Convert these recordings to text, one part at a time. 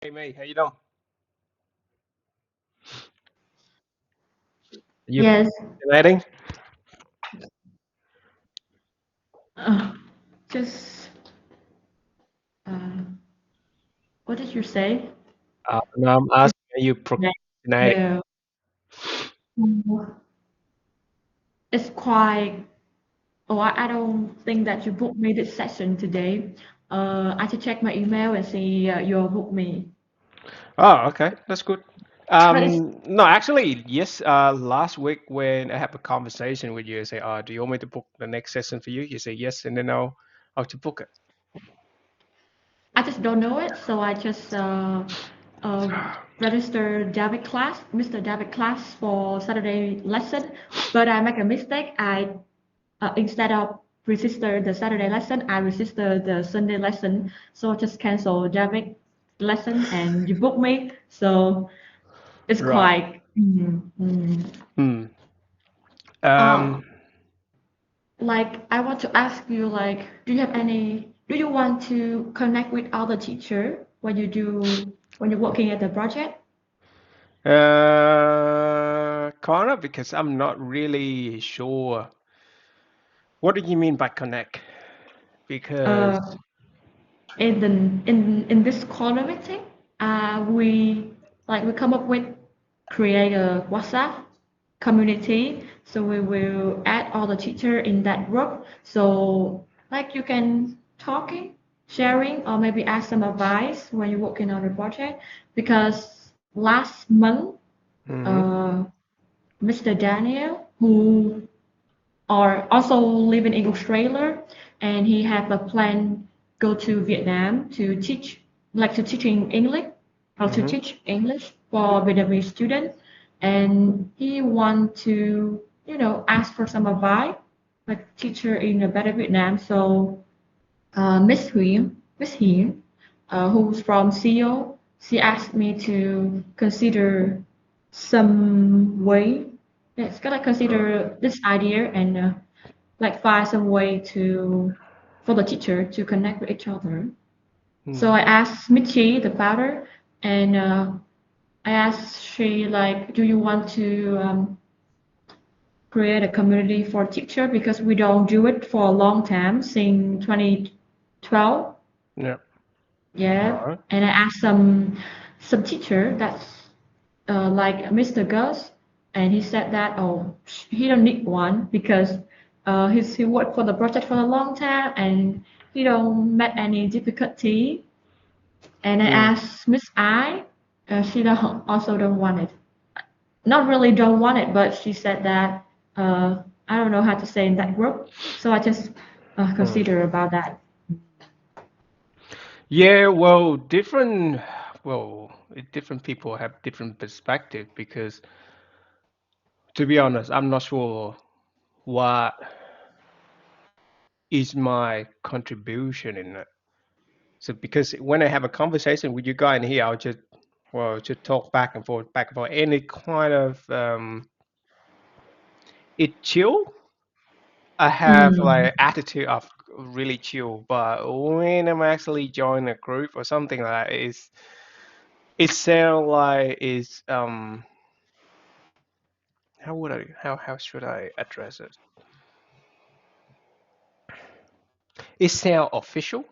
Hey mate, how you doing? You Yes. procrastinating? Uh, just uh, what did you say? No, I'm It's asking, are you yeah. procrastinating? Yeah. It's quite. Oh, I don't think that you booked me this session today. I should check my email and see you booked me. Oh, okay, that's good. But it's No, actually, yes. Last week when I have a conversation with you, I say, "Do you want me to book the next session for you?" You say yes, and then I'll to book it. I just don't know it, so I just uh, registered David class, Mr. David class for Saturday lesson. But I make a mistake. I instead of register the Saturday lesson, I register the Sunday lesson. So I just cancel David lesson and you book me. So it's Right. quite. Hmm. Uh, Um. like I want to ask you, like, do you want to connect with other teacher when you're working at the project? Kind of because I'm not really sure. What do you mean by connect? Uh, Because. in the in this corner meeting, we come up with create a WhatsApp community. So we will add all the teacher in that group. So like you can talking, sharing, or maybe ask some advice when you're working on a project. Because last month, Mm-hmm. uh, Mr. Daniel, who are also living in Australia, and he have a plan go to Vietnam to teach, like to teaching English or to Mm-hmm. teach English for Vietnamese students, and he want to ask for some advice, like teacher in a better Vietnam. So Miss Hien, who's from Seoul, she asked me to consider some way. Yes, gotta consider this idea and like find some way to for the teacher to connect with each other. So I asked Michi, the founder, and I asked she like, do you want to create a community for teacher because we don't do it for a long time since 2012. Yeah. Yeah, Right. and I asked some teacher that's like Mr. Gus, and he said that he don't need one because he worked for the project for a long time and he don't met any difficulty. And I Mm. asked Miss I, she don't, also don't want it. Not really don't want it, but she said that I don't know how to say in that group, so I just Mm. consider about that. Yeah, different people have different perspective because, to be honest, I'm not sure what is my contribution in it. So because when I have a conversation with you guys in here, I'll just talk back and forth, and it kind of it chill. I have Mm, like attitude of really chill, but when I'm actually joining a group or something like that, it sounds like it's how should I address it? It sound official.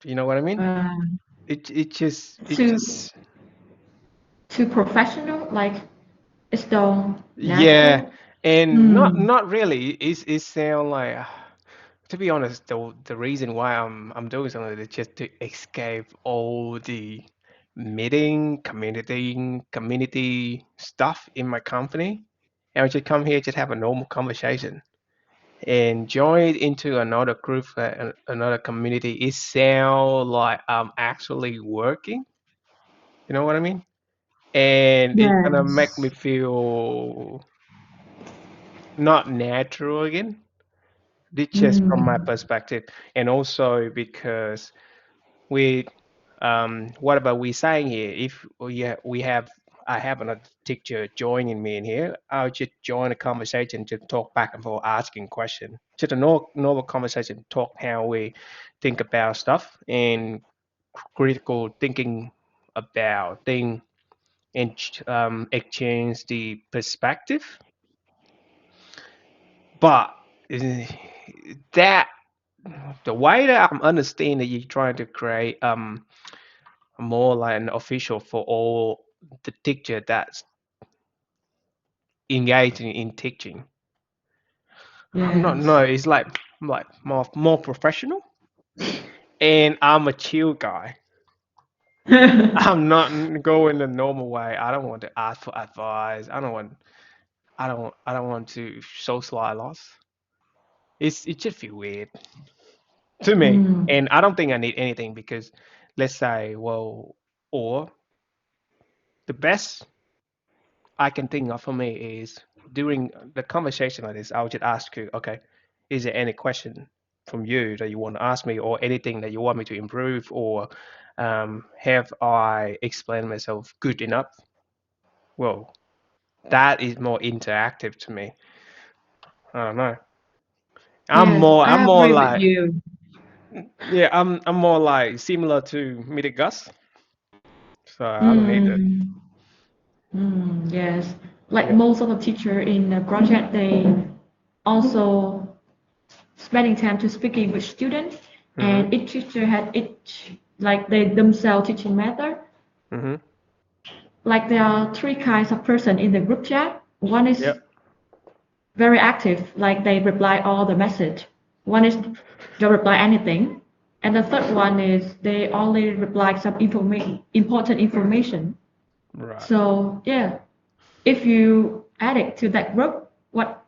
Do you know what I mean? uh, It too just too professional, like it's done yeah, natural. and Mm, not really. It sound like to be honest, the reason why I'm doing something is just to escape all the meeting, community stuff in my company. And I just come here, just have a normal conversation and join into another group, another community. It sound like I'm actually working. You know what I mean? And it's gonna make me yes. feel not natural again. This just from my Mm, perspective, and also because we, what about we saying here? If we have, I have another teacher joining me in here, I'll just join a conversation to talk back and forth, asking question. Just a normal conversation, talk how we think about stuff and critical thinking about thing and exchange the perspective. But uh, that the way that I'm understanding that you're trying to create more like an official for all the teacher that's engaging in teaching. I'm not no, Yes. it's like more professional, and I'm a chill guy. I'm not going the normal way. I don't want to ask for advice. I don't want to socialize a lot. It just feel weird to me, Mm, and I don't think I need anything because let's say, well, or the best I can think of for me is during the conversation like this, I'll just ask you, okay, is there any question from you that you want to ask me, or anything that you want me to improve, or have I explained myself good enough? Well, that is more interactive to me. I don't know. yes, I'm I more agree with like you. yeah, I'm more like similar to Meet Gus, so I don't need it. Mm, yes. Like Yeah. most of the teacher in the project, they also spending time to speaking with students, Mhm. and each teacher had each like they themselves teaching method. Mhm. Like there are three kinds of person in the group chat. One is Yep. very active, like they reply all the message. One is don't reply anything, and the third one is they only reply some information, important information. Right. So yeah, if you add it to that group, what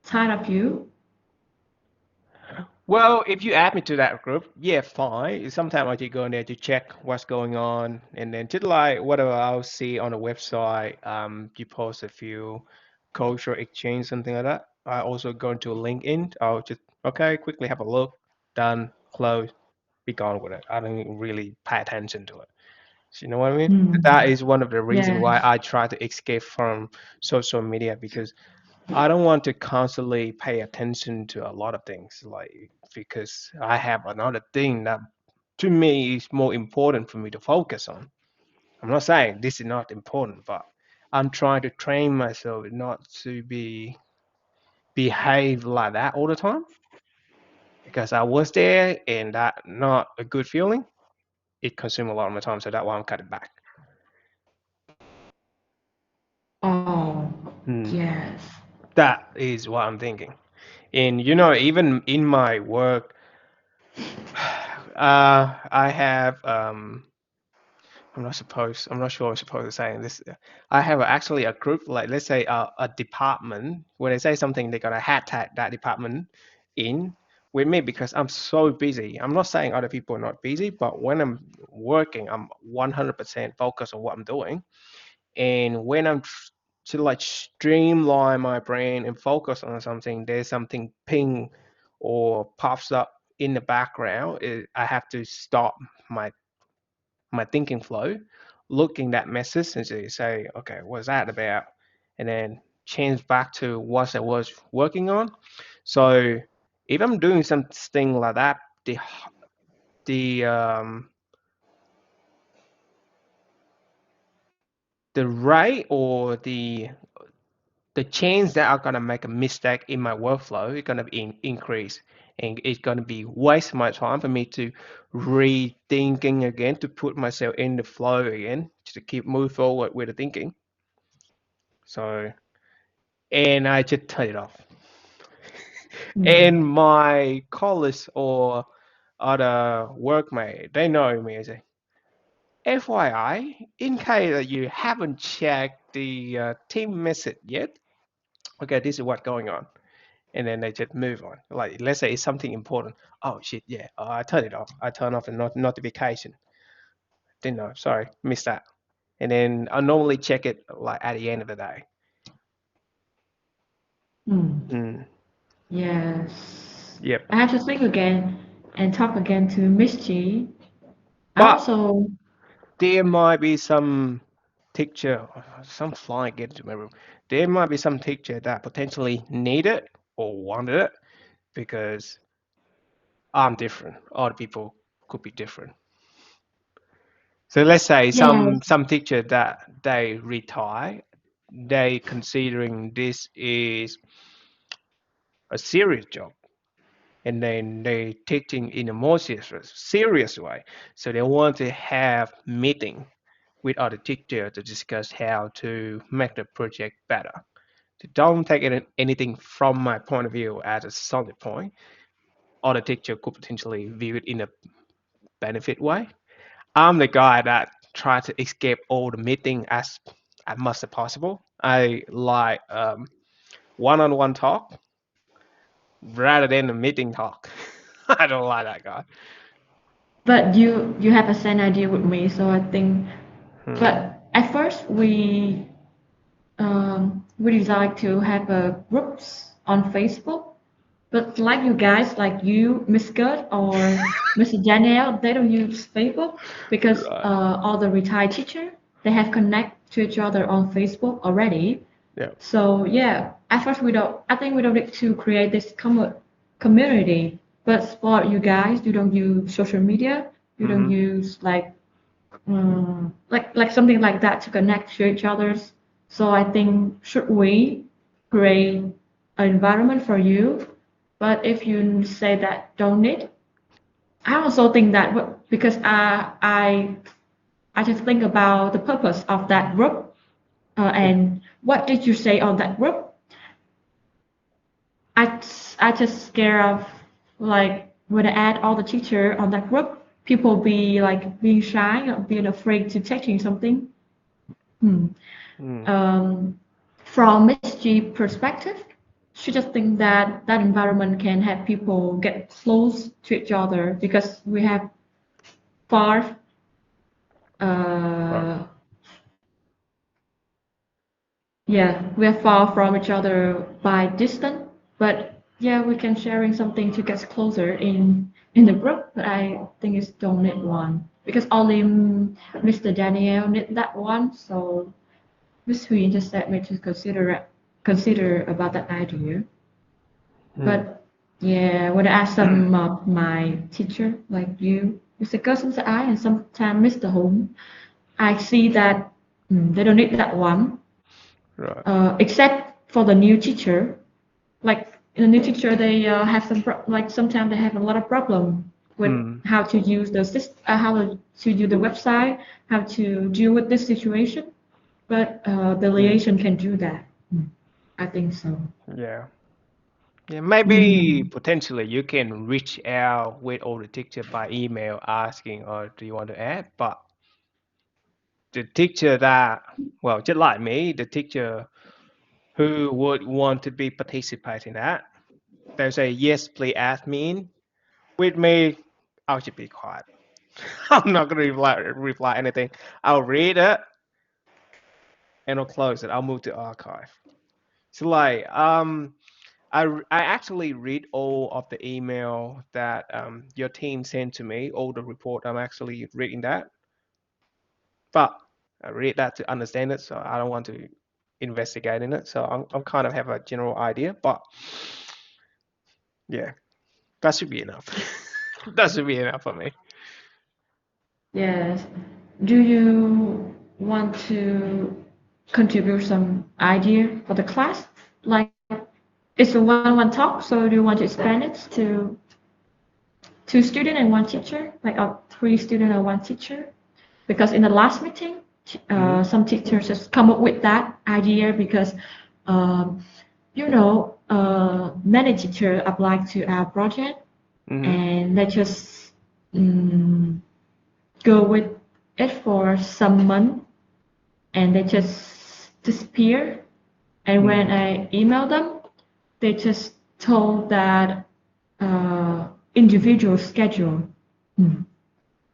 side of you? Well, if you add me to that group, yeah, fine. Sometimes I just go in there to check what's going on, and then just like whatever I'll see on the website, you post a few cultural exchange, something like that. I also go into LinkedIn. I'll just okay, quickly have a look, done, close, be gone with it. I don't really pay attention to it. So you know what I mean? That Hmm. is one of the reasons why Yes. I try to escape from social media because I don't want to constantly pay attention to a lot of things, like because I have another thing that to me is more important for me to focus on. I'm not saying this is not important, but I'm trying to train myself not to behave like that all the time because I was there and that not a good feeling. It consumes a lot of my time, so that's why I'm cutting back. Oh, Hmm. yes. That is what I'm thinking. And even in my work, I have I'm not sure I'm supposed to say this. I have actually a group, like let's say a department. When I say something, they're gonna hashtag that department in with me because I'm so busy. I'm not saying other people are not busy, but when I'm working, I'm 100% focused on what I'm doing. And when to like streamline my brain and focus on something, there's something ping or pops up in the background. I have to stop my thinking flow, looking that message and say, okay, what's that about? And then change back to what I was working on. So if I'm doing something like that, the um, the rate or the chance that I'm gonna make a mistake in my workflow is gonna be increase, and it's gonna be waste my time for me to rethinking again to put myself in the flow again to keep move forward with the thinking. So and I just turn it off. And Hmm. my colleagues or other workmate, they know me. I say, FYI, in case that you haven't checked the team message yet, okay, this is what's going on. And then they just move on. Like, let's say it's something important. Oh, shit, yeah, I turn it off. I turn off the notification. Didn't know, sorry, missed that. And then I normally check it like at the end of the day. Hmm. Mm, Yes. yep. I have to think again and talk again to Miss G. I But also, there might be some teacher, some fly get into my room. There might be some teacher that potentially need it or wanted it because I'm different. Other people could be different. So let's say Yes, some teacher that they retire, they considering this is a serious job, and then they teaching in a more serious way. So they want to have meeting with other teacher to discuss how to make the project better. So don't take anything from my point of view as a solid point. Other teacher could potentially view it in a benefit way. I'm the guy that try to escape all the meeting as much as possible. I like one-on-one talk rather than a meeting talk. I don't like that guy. but you have the same idea with me, so I think. Hmm. But at first we decide to have a groups on Facebook. But like you guys, like you, Miss Gert or Mr. Danielle, they don't use Facebook because Right. all the retired teacher they have connect to each other on Facebook already. Yeah. So yeah, at first we don't. I think we don't need to create this community. But for you guys, you don't use social media. You don't Mm-hmm. use like something like that to connect to each others. So I think should we create an environment for you? But if you say that don't need, I also think that because I just think about the purpose of that group Yeah. and what did you say on that group? I just scared of like when I add all the teacher on that group, people be like being shy or being afraid to teaching something. Hmm. Mm. Um, from Miss G perspective, she just think that that environment can have people get close to each other because we have far, Right. uh, yeah, we are far from each other by distance, but yeah, we can sharing something to get closer in the group. But I think it's don't need one because only Mr. Daniel need that one, so Miss Hui just said me to consider about that idea. Mm. But yeah, when I ask some of my teacher, like you, Mr. Gus, Mr. I, and sometimes Mr. Home, I see that they don't need that one, Right. except for the new teacher. Like in the new teacher, they have like sometimes they have a lot of problem with Mm. how to use the to use the website, how to deal with this situation. But the Mm. liaison can do that. I think so. Yeah. Yeah. Maybe Mm. potentially you can reach out with all the teacher by email asking, or do you want to add? But the teacher that, well, just like me, the teacher who would want to be participating in that, they'll say, yes, please add me in. With me, I'll just be quiet. I'm not gonna reply anything. I'll read it and I'll close it. I'll move to archive. So like I actually read all of the email that your team sent to me, all the report. I'm actually reading that, but I read that to understand it, so I don't want to investigate in it. So I'm kind of have a general idea, but yeah, that should be enough. That should be enough for me. Yes. Do you want to contribute some idea for the class? Like it's a one-on-one talk, so do you want to expand it to two student and one teacher, like a three student and one teacher? Because in the last meeting, Hmm. some teachers just come up with that idea because, um, many teachers applied to our project Hmm. and they just um, go with it for some months and they just disappear. And when Hmm. I emailed them, they just told that individual schedule. Hmm.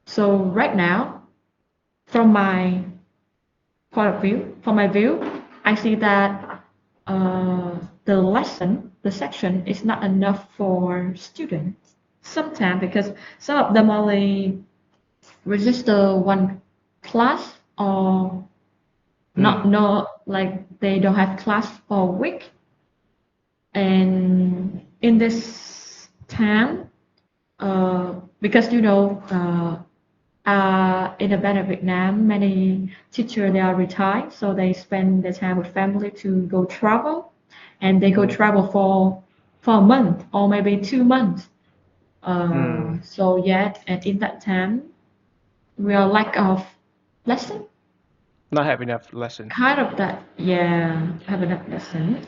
So right now, from my point of view, from my view, I see that the section is not enough for students. Sometimes because some of them only register one class or not Hmm. no like they don't have class for a week and in this time because in the band of Vietnam, many teachers they are retired, so they spend their time with family to go travel, and they go Mm, travel for a month or maybe 2 months. mm. So yeah, and in that time, we are lack of lesson, Not have enough lesson. kind of that. Yeah, have enough lesson.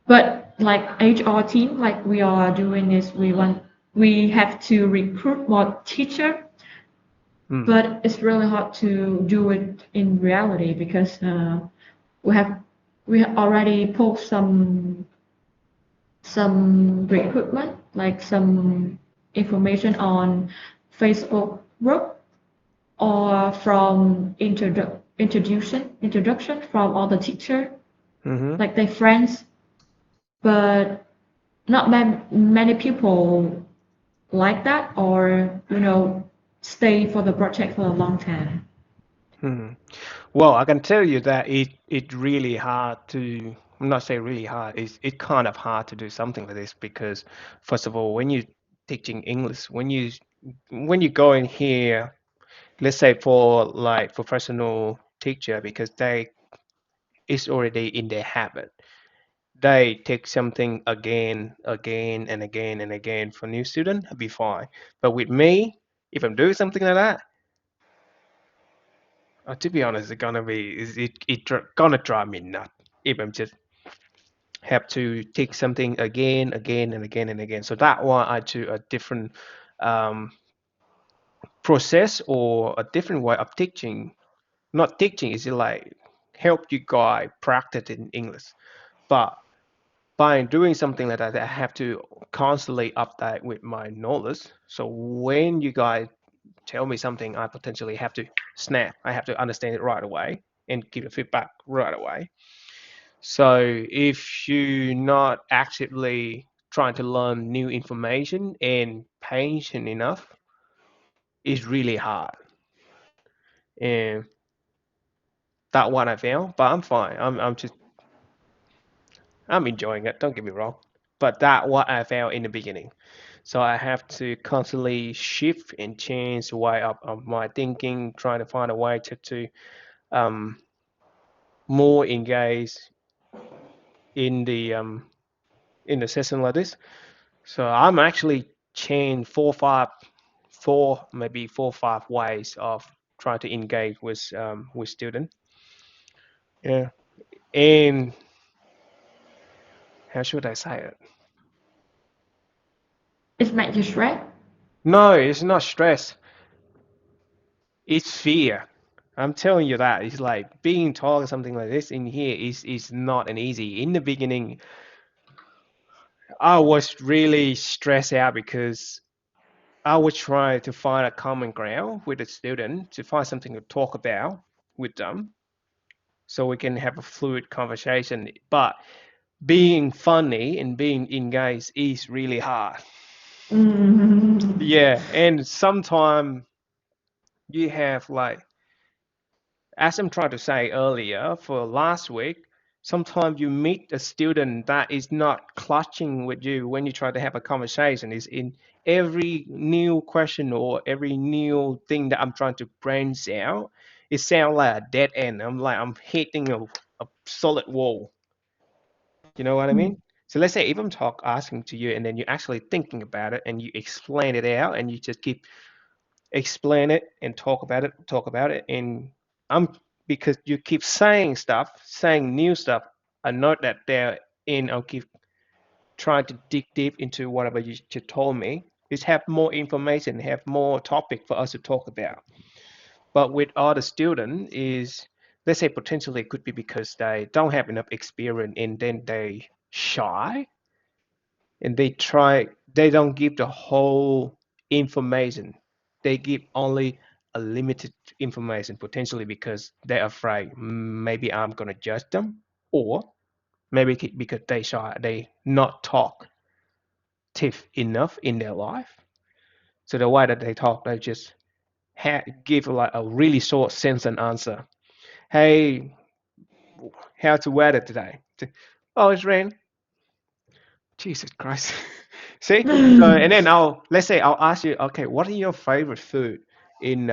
But like HR team, like we are doing is we have to recruit more teacher, Mm, but it's really hard to do it in reality because we have we have already post some recruitment, like some information on Facebook group or from introduction from all the teacher, mm-hmm. like their friends, but not many people like that or stay for the project for a long time. Mm. Well, I can tell you that it really hard to, I'm not say really hard, it kind of hard to do something like this because first of all, when you teaching English, when you go in here, let's say for like professional teacher, because they it's already in their habit. They take something again, again, and again and again for new student, I'll be fine. But with me, if I'm doing something like that, to be honest, it's gonna be gonna drive me nuts if I'm just have to take something again, again, and again and again. So that why I do a different um, process or a different way of teaching. Not teaching is like help you guys practice in English, but by doing something like that, I have to constantly update with my knowledge. So when you guys tell me something, I potentially have to snap. I have to understand it right away and give a feedback right away. So if you're not actively trying to learn new information and patient enough, it's really hard. And that's what I found. But I'm fine. I'm enjoying it. Don't get me wrong. But that what I found in the beginning. So I have to constantly shift and change the way of my thinking, trying to find a way to um, more engage in the session like this. So I'm actually changed maybe 4 or 5 ways of trying to engage with student. Yeah, and how should I say it? It makes you stress. No, it's not stress. It's fear. I'm telling you that it's like being taught something like this in here is not an easy. In the beginning, I was really stressed out because I was trying to find a common ground with the student to find something to talk about with them so we can have a fluid conversation. But being funny and being engaged is really hard. Mm. Yeah, and sometimes you have like, as I'm trying to say earlier, for last week, sometimes you meet a student that is not clutching with you when you try to have a conversation. Is in every new question or every new thing that I'm trying to branch out, it sounds like a dead end. I'm hitting a solid wall. You know what I mean? So let's say if I'm asking to you and then you're actually thinking about it and you explain it out and you just keep explain it and talk about it, and I'm because you keep saying stuff, saying new stuff. I note that there, and I'll keep trying to dig deep into whatever you just told me. Is have more information, have more topic for us to talk about. But with other student is, let's say potentially it could be because they don't have enough experience and then they shy and they don't give the whole information. They give only a limited information potentially because they're afraid maybe I'm gonna judge them, or maybe because they shy, they not talkative enough in their life. So the way that they talk, they just give like a really short sentence and answer. Hey, how's the weather today? Oh, it's rain. Jesus Christ. See? So, and then let's say I'll ask you, okay, what is your favorite food? in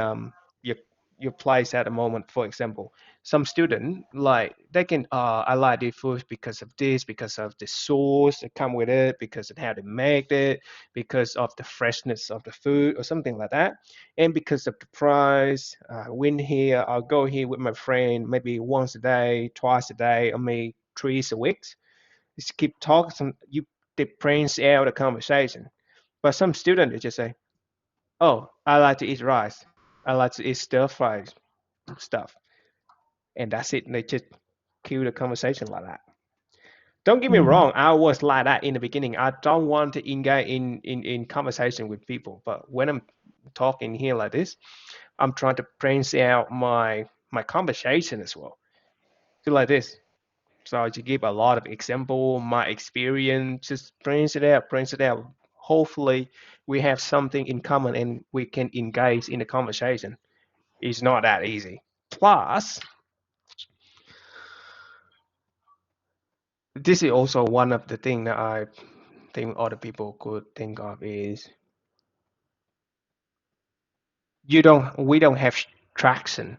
your your place at the moment. For example, some student like they can I like this food because of this, because of the sauce that come with it, because of how they make it, because of the freshness of the food or something like that, and because of the price. Win here, I'll go here with my friend maybe once a day, twice a day, or maybe thrice a week. Just keep talking. You they branch out the conversation. But some students they just say, "Oh, I like to eat rice. I like to eat stir fried stuff," and that's it. And they just kill the conversation like that. Don't get me Mm. wrong. I was like that in the beginning. I don't want to engage in conversation with people. But when I'm talking here like this, I'm trying to branch out my conversation as well. So like this. So to give a lot of example, my experience, just branch it out. Hopefully, we have something in common and we can engage in the conversation. It's not that easy. Plus, this is also one of the things that I think other people could think of is we don't have traction.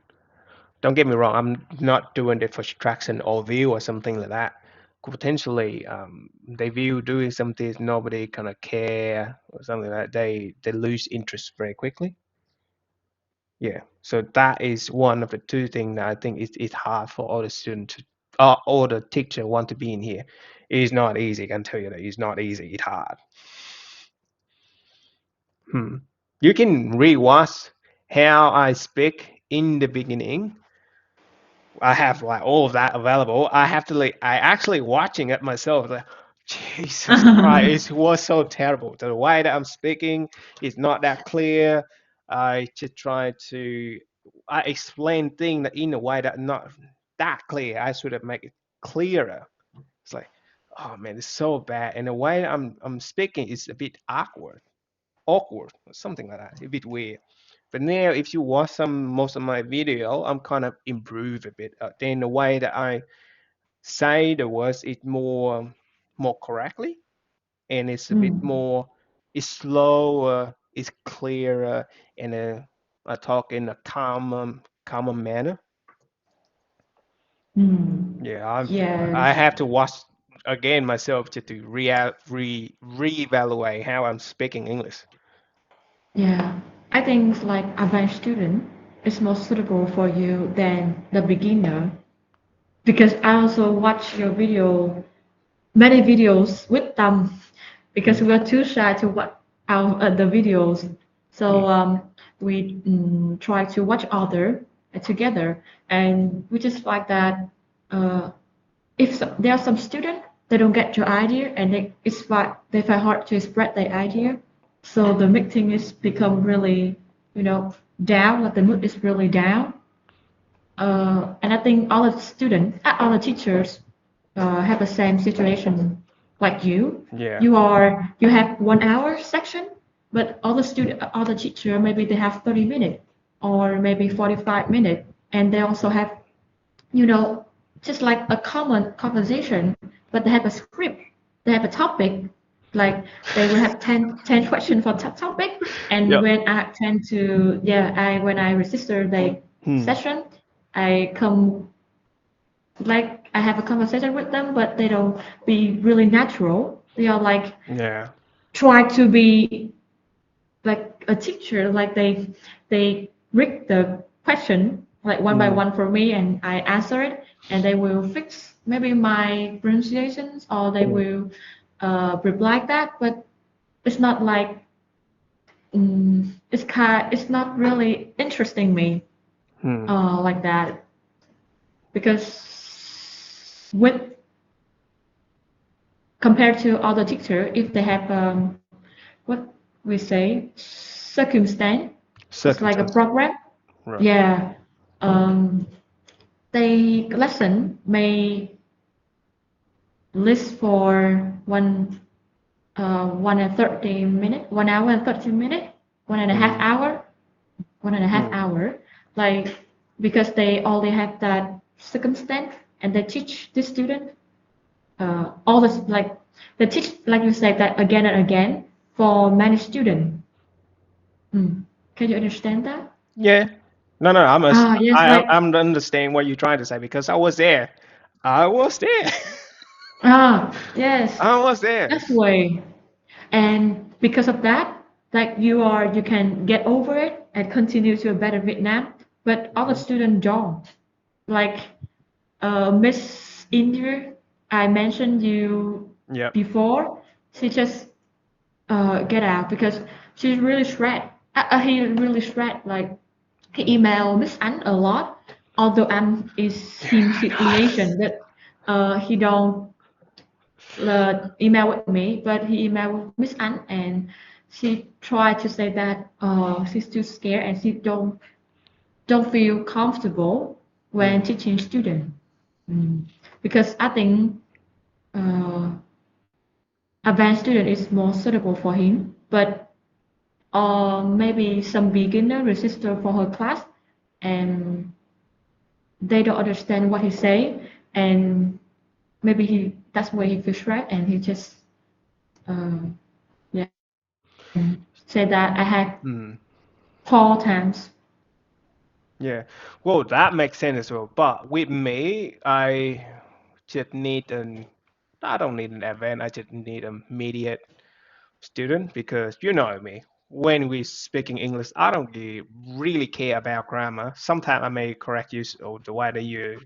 Don't get me wrong, I'm not doing it for traction or view or something like that. Potentially, they view doing something nobody kind of care or something like that. They lose interest very quickly. Yeah, so that is one of the two things that I think it's hard for all the students to, all the teacher want to be in here. It's not easy. I can tell you that it's not easy. It's hard. Hmm. You can rewatch how I speak in the beginning. I have like all of that available. I have to like I actually watching it myself. Like, Jesus Christ, it was so terrible. The way that I'm speaking is not that clear. I just try to I explain things in a way that not that clear. I should have made it clearer. It's like, oh man, it's so bad. And the way I'm speaking is a bit awkward, or something like that. A bit weird. But now, if you watch some most of my video, I'm kind of improve a bit. Then the way that I say the words is more correctly, and it's a bit Mm. more, it's slower, it's clearer, and I talk in a calmer manner. Mm. Yeah, I Yes. have to watch again myself to reevaluate how I'm speaking English. Yeah. I think like advanced student is more suitable for you than the beginner because I also watch your video, many videos with them because Mm, we are too shy to watch our the videos. So mm, we try to watch other together, and we just like that. Uh, if there are some students they don't get your idea and they find hard to spread their idea, so the meeting is become really down, like the mood is really down. And I think all the students, all the teachers have the same situation like you. yeah. You have 1 hour section, but all the teacher, maybe they have 30 minutes or maybe 45 minutes, and they also have, you know, just like a common conversation, but they have a script, they have a topic, like they will have 10 questions for topic, and Yep. when I tend to, yeah, when I register the Hmm. session, I come like I have a conversation with them, but they don't be really natural. They are like Yeah. try to be like a teacher, like they read the question like one by Hmm. one for me, and I answer it, and they will fix maybe my pronunciations, or they will reply that. But it's not like it's not really interesting me Hmm. like that because with compared to other teacher, if they have what we say circumstance, it's like a Circumstance. program. Right. Yeah, um, they lesson may list for 1 and 30 minute, 1 hour and 30 minutes, one and a half Hmm. hour, one and a half Hmm. hour, like because they only have that circumstance, and they teach the student all this like they teach like you said that again and again for many students. Mm. Can you understand that? Yeah. No, no, Yes, like I'm understanding what you're trying to say because I was there. I was there. yes, I was there. that's the way. And because of that, like you can get over it and continue to a better Vietnam. But other Hmm. students don't. Like Miss India, I mentioned you Yep. before. She just get out because she's really shred. He really shred. Like he email Miss Anh a lot, although I'm is him situation that he don't email with me, but he emailed with Miss Anh and she tried to say that she's too scared and she don't feel comfortable when Mm. teaching student. Mm. Because I think uh, advanced student is more suitable for him, but maybe some beginner register for her class and they don't understand what he's saying and maybe he that's where he feels right and he just uh, yeah and say that I had Mm. 4 times. Yeah. Well, that makes sense as well. But with me, just need an I don't need an advance. I just need a immediate student because you know me. When we speaking English, I don't really care about grammar. Sometimes I may correct you or the way that you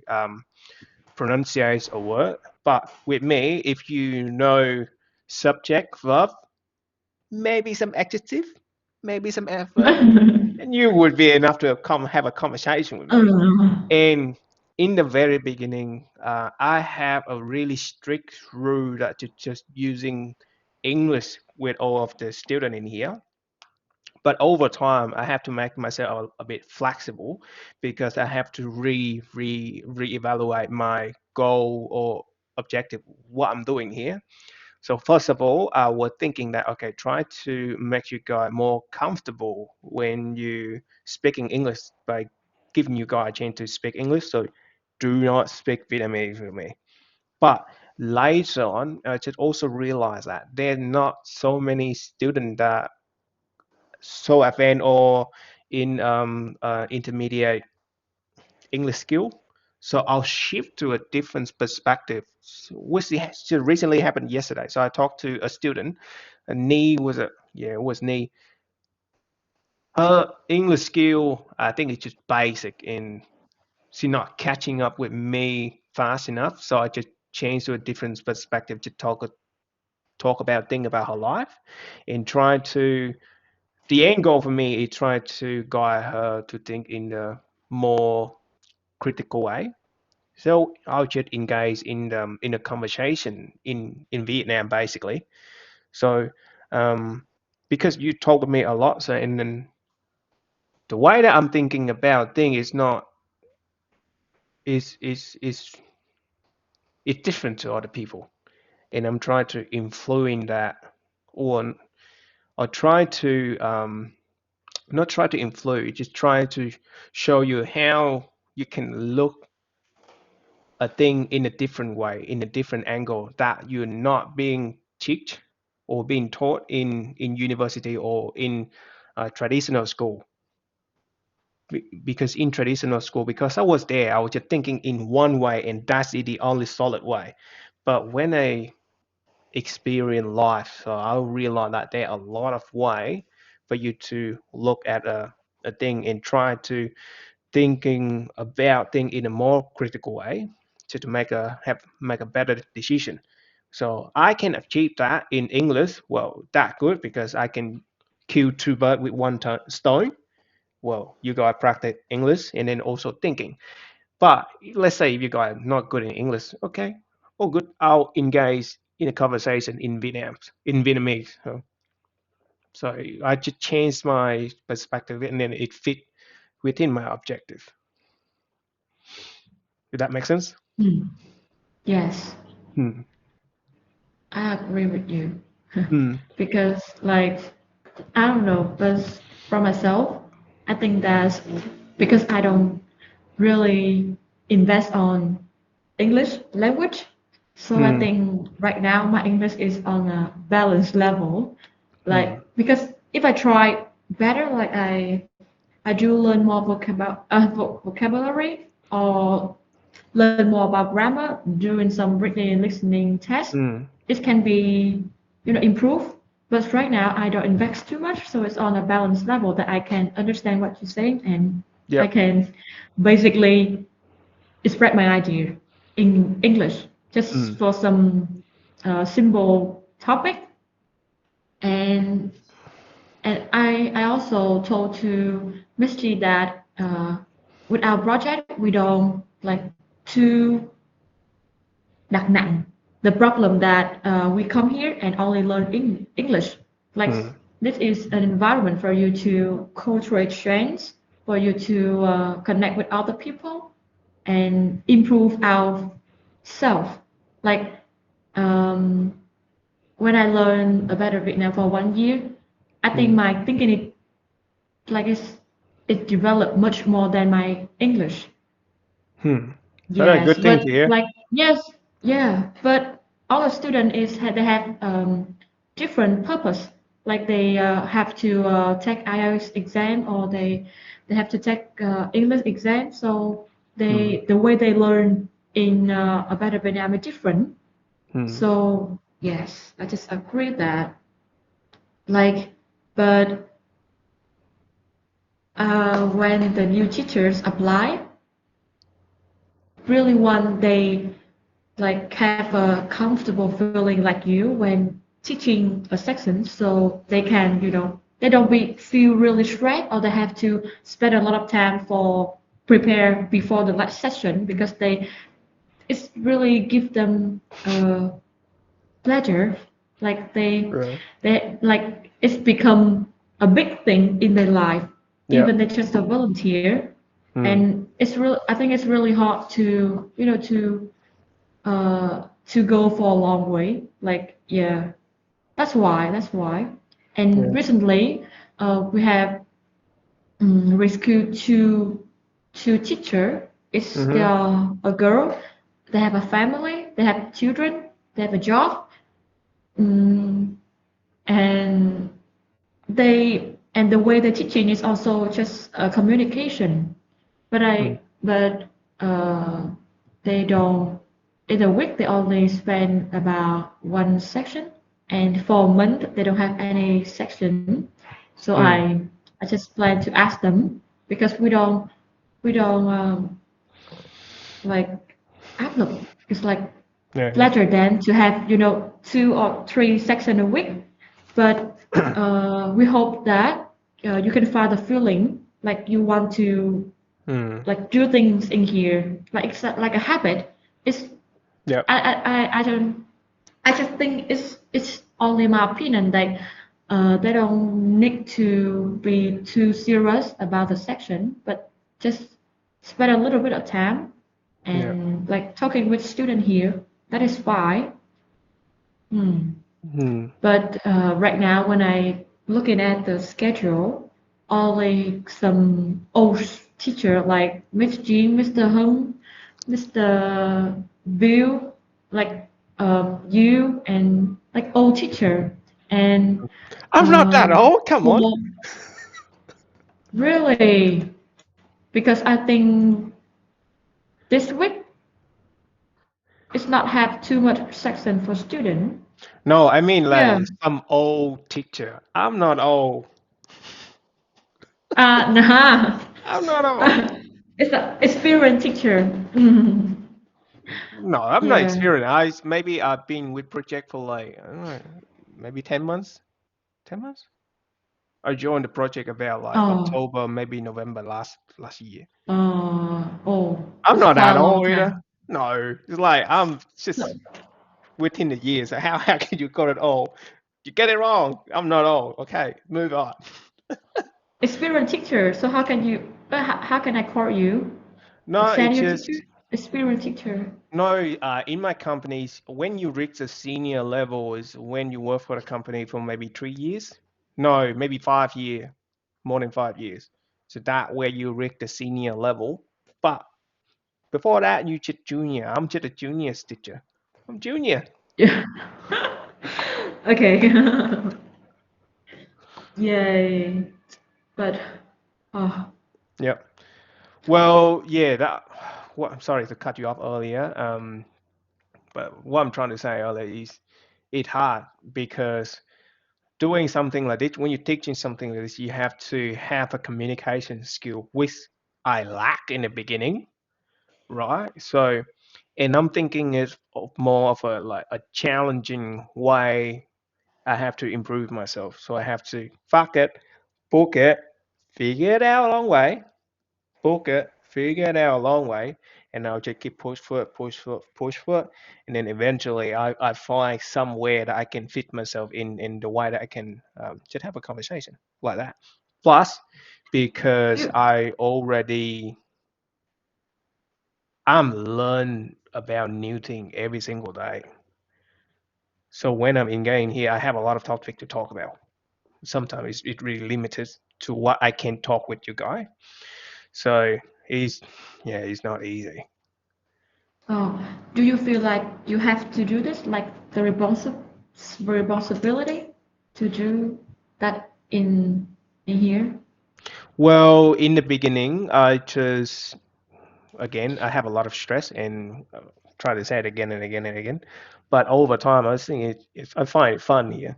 pronunciate a word. But with me, if you know subject, verb, maybe some adjective, maybe some adverb, and you would be enough to come have a conversation with me. uh, And in the very beginning, I have a really strict rule that to just using English with all of the student in here. But over time, I have to make myself a bit flexible because I have to reevaluate my goal or objective, what I'm doing here. So first of all, I was thinking that okay, try to make you guys more comfortable when you speaking English by giving you guys a chance to speak English. So do not speak Vietnamese with me. But later on, I just also realized that there are not so many students that so advanced or in intermediate English skill. So I'll shift to a different perspective, which just recently happened yesterday. So I talked to a student, and Nee was a yeah, it was Nee. Her English skill, I think it's just basic, and she's not catching up with me fast enough. So I just changed to a different perspective to talk about thing about her life, and try to the end goal for me is try to guide her to think in a more critical way. So I'll just engage in a conversation in Vietnam basically. So because you told me a lot, so and then the way that I'm thinking about thing is not is it's different to other people, and I'm trying to influence that or or try to not try to influence, just try to show you how you can look a thing in a different way, in a different angle that you're not being taught or being taught in university or in traditional school. Because in traditional school, because I was there, I was just thinking in one way, and that's the only solid way. But when I experience life, so I realize that there are a lot of way for you to look at a thing and try to thinking about things in a more critical way to make a better decision. So I can achieve that in English. Well, that good because I can kill two birds with one stone. Well, you got to practice English and then also thinking. But let's say if you guys not good in English, okay, all good. I'll engage in a conversation in Vietnamese. So I just changed my perspective and then it fit within my objective. Did that make sense? mm, yes, Hmm. I agree with you. Hmm. Because like I don't know, but for myself, I think that's because I don't really invest on English language. So I Hmm. think right now my English is on a balanced level. Hmm. Like because if I try better, like I I do learn more vocabulary or learn more about grammar, doing some reading and listening tests. Mm. It can be, improved. But right now, I don't invest too much, so it's on a balanced level that I can understand what you're saying and I Yep. can basically spread my idea in English just Mm. for some simple topic. And I also told to Misty that with our project we don't like too đặt nặng the problem that we come here and only learn English. Like Mm. this is an environment for you to culturally exchange, for you to connect with other people and improve our self. Like um, when I learn a better Vietnam for 1 year, I think Mm. my thinking it's it developed much more than my English. Hmm. That's a Yes, good thing to but hear. like yes, yeah, but all the student is they have different purpose. Like they have to take IELTS exam or they have to take English exam. So Mm. the way they learn in a better Vietnam is different. Mm. So yes, I just agree that like, but when the new teachers apply, really want they like have a comfortable feeling like you when teaching a section so they can they don't be feel really stressed or they have to spend a lot of time for prepare before the last session because they it's really give them pleasure like Right. they like it's become a big thing in their life Yeah. even they're just a volunteer Mm. and it's real I think it's really hard to to go for a long way. Like, yeah, that's why. And Yeah. recently, we have rescued two teacher. It's they Mm-hmm. are a girl. They have a family. They have children. They have a job. Um, and the way they're teaching is also just communication. Mm. But they don't in a week they only spend about one section and for a month they don't have any section. So Mm. I just plan to ask them because we don't like outlook. It's like Yeah. Yeah. better than to have 2 or 3 section a week. But we hope that you can find a feeling like you want to Mm. like do things in here like it's like a habit. It's Yep. I don't I just think it's only my opinion that they don't need to be too serious about the section but just spend a little bit of time Yeah. and like talking with student here that is fine. Hmm. Mm. But right now, when I looking at the schedule, only some old teacher like Miss Jean, Mr. Hung, Mr. Bill, like you and like old teacher, and I'm not that um, old. Come on. for really because I think this week it's not have too much section for student. No, I mean Yeah. like some old teacher. I'm not old. Nah. I'm not old. It's a experienced teacher. Mhm. No, I'm not Yeah. experienced. Maybe I've been with project for like I don't know, maybe 10 months. 10 months. I joined the project about like Oh. October, maybe November last year. Oh. I'm It's not quite that a long old either. time. No, it's like I'm No. just within the years. So how can you call it old? You get it wrong. I'm not old. Okay, move on. Experienced teacher. So how can you? How can I call you? A No, it's senior teacher? just Experienced teacher. no. In my companies, when you reach the senior level is when you work for the company for maybe 3 years. No, maybe 5 year, more than 5 years. So that where you reach the senior level. But before that, you just junior. I'm just a junior teacher. I'm junior. Yeah. Okay. Yay. But Oh, Yep. Well, yeah, that. What, I'm sorry to cut you off earlier. But what I'm trying to say earlier is it's hard because doing something like this, when you're teaching something like this, you have to have a communication skill, which I lack in the beginning, right? So, and I'm thinking it's more of a like a challenging way I have to improve myself. So I have to fuck it, book it, figure it out along way, book it, figure it out a long way, and I'll just keep push foot, push foot, push foot, and then eventually I find somewhere that I can fit myself in the way that I can just have a conversation like that. Plus, because you, I'm learn about new thing every single day. So when I'm engaged here, I have a lot of topic to talk about. Sometimes it's really limited to what I can talk with you guys. So it's yeah, it's not easy. oh, do you feel like you have to do this, like the responsibility to do that in here? Well, in the beginning, I have a lot of stress and try to say it again and again and again. But over time, I was thinking I find it fun here.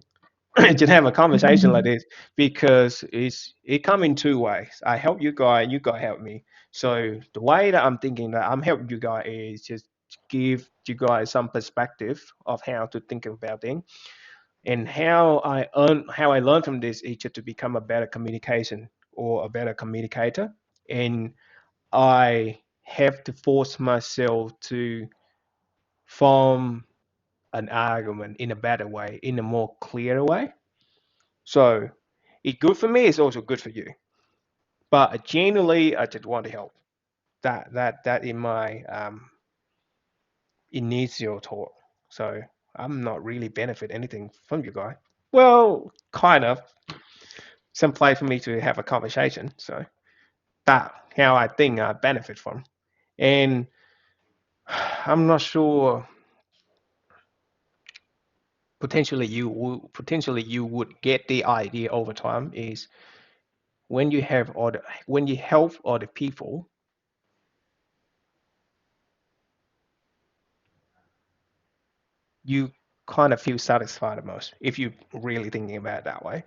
Just have a conversation like this because it come in two ways. I help you guys help me. So the way that I'm thinking that I'm helping you guys is just give you guys some perspective of how to think about things and how I learn from this is just to become a better communication or a better communicator. And I have to force myself to form an argument in a better way, in a more clear way. So it's good for me, it's also good for you. But genuinely, I just want to help. That in my initial thought. So I'm not really benefit anything from you guys. Well, kind of. Some place for me to have a conversation. So that how I think I benefit from. And I'm not sure potentially you would get the idea over time is when you help other people, you kind of feel satisfied the most if you really thinking about it that way.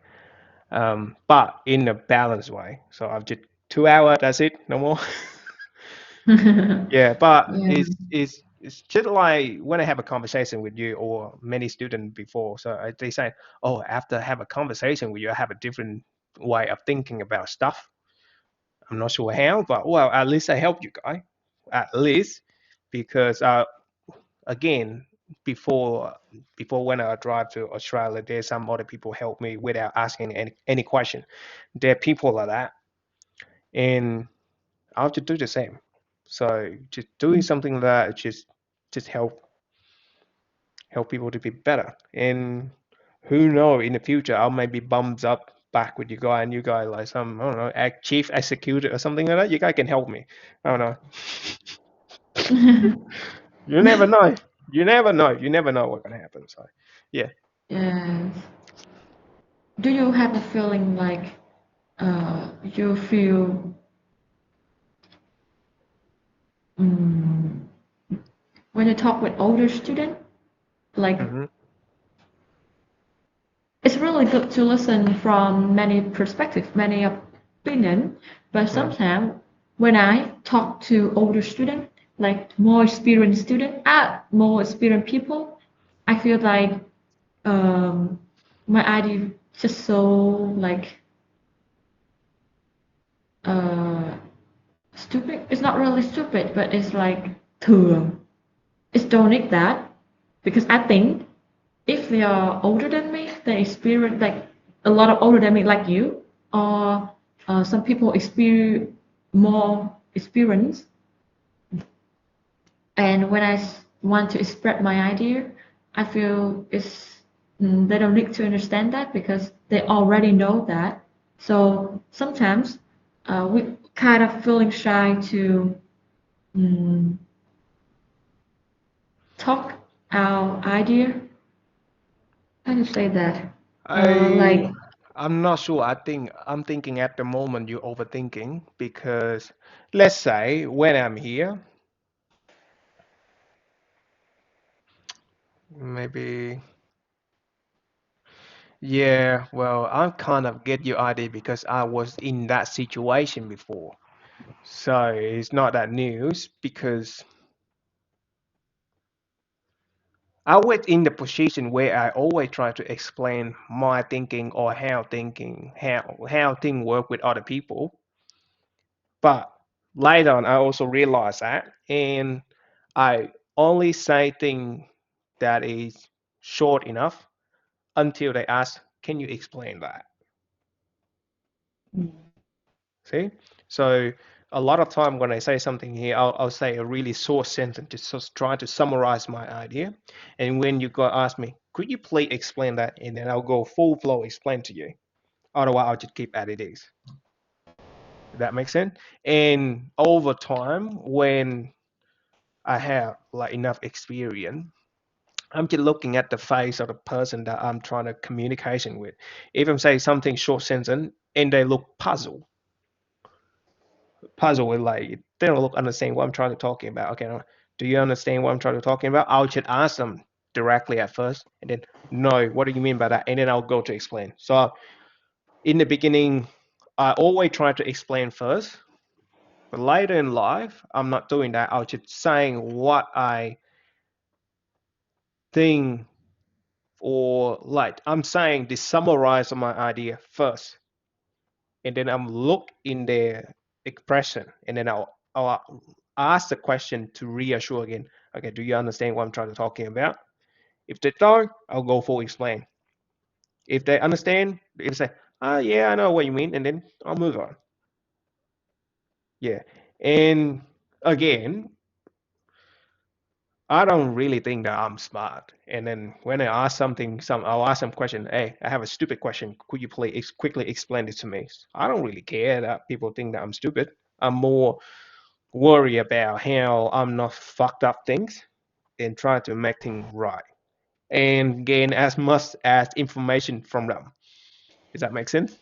But in a balanced way. So I've just 2 hours, that's it, no more. Yeah, but Yeah. it's just like when I have a conversation with you or many students before. So they say, "Oh, after I have a conversation with you, I have a different way of thinking about stuff." I'm not sure how, but well, at least I help you guys. At least because again, before before when I drive to Australia, there's some other people help me without asking any question. There are people like that, and I'll just do the same. So just doing something that just help people to be better. And who know in the future I might be bumps up back with you guys and you guys like some I don't know chief executive or something like that. You guys can help me. I don't know. You never know. You never know. You never know what's gonna happen. So yeah. Yes. Do you have a feeling like you feel um, when you talk with older student, like Hmm. it's really good to listen from many perspectives, many opinion, but Yeah. sometimes when I talk to older student, like more experienced people, I feel like um, my idea just so like uh, stupid. It's not really stupid, but it's like thường. It's don't need that because I think if they are older than me, they experience like a lot of older than me, like you, or some people experience more experience. And when I want to express my idea, I feel they don't need to understand that because they already know that. So sometimes we kind of feeling shy to um, talk our idea. How do you say that? I Like. I'm not sure. I think I'm thinking at the moment you're overthinking because let's say when I'm here, maybe, yeah, well, I kind of get your idea because I was in that situation before. So it's not that news because I was in the position where I always try to explain my thinking or how things work with other people. But later on, I also realized that, and I only say things that is short enough until they ask, "Can you explain that?" Mm. See? So a lot of time when I say something here, I'll say a really short sentence to just try to summarize my idea. And when you go ask me, could you please explain that? And then I'll go full flow explain to you. Otherwise, I'll just keep as it is. Does that make sense? And over time, when I have like enough experience, I'm just looking at the face of the person that I'm trying to communication with. If I'm saying something short sentence and they look puzzle with like they don't look understand what I'm trying to talking about. Okay, no, do you understand what I'm trying to talking about? I'll just ask them directly at first, and then no, what do you mean by that? And then I'll go to explain. So in the beginning, I always try to explain first, but later in life, I'm not doing that. I'll just saying what I think or like I'm saying the summarize of my idea first, and then I'm look in their expression, and then I'll ask the question to reassure again. Okay, do you understand what I'm trying to talking about? If they don't, I'll go full explain. If they understand, if they say, "Ah, yeah, I know what you mean," and then I'll move on. Yeah, and again, I don't really think that I'm smart. And then when I ask something, I'll ask some question. Hey, I have a stupid question. Could you please quickly explain it to me? I don't really care that people think that I'm stupid. I'm more worry about how I'm not fucked up things and try to make things right and gain as much as information from them. Does that make sense?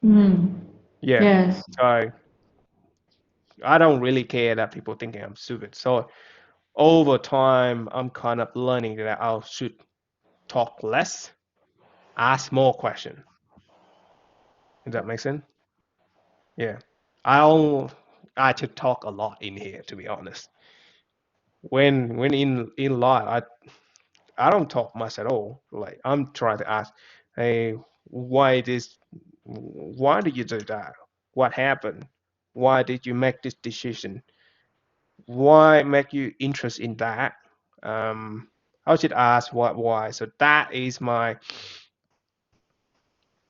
Mm. Yeah. Yes. So I don't really care that people thinking I'm stupid. So over time, I'm kind of learning that I should talk less, ask more questions. Does that make sense? Yeah. I'll I should talk a lot in here to be honest. When in life, I don't talk much at all. Like I'm trying to ask, hey, why did you do that? What happened? Why did you make this decision? Why make you interest in that? I should ask what why. So that is my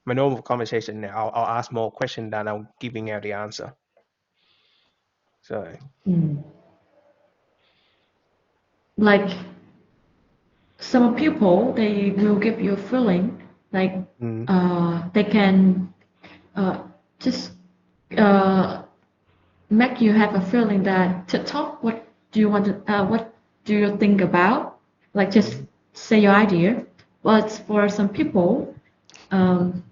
normal conversation now. I'll ask more questions than I'm giving out the answer. So Mm. Like some people, they will give you a feeling like mm, they can uh, just uh, make you have a feeling that to talk what do you want to what do you think about, like just mm, say your idea. But for some people, um,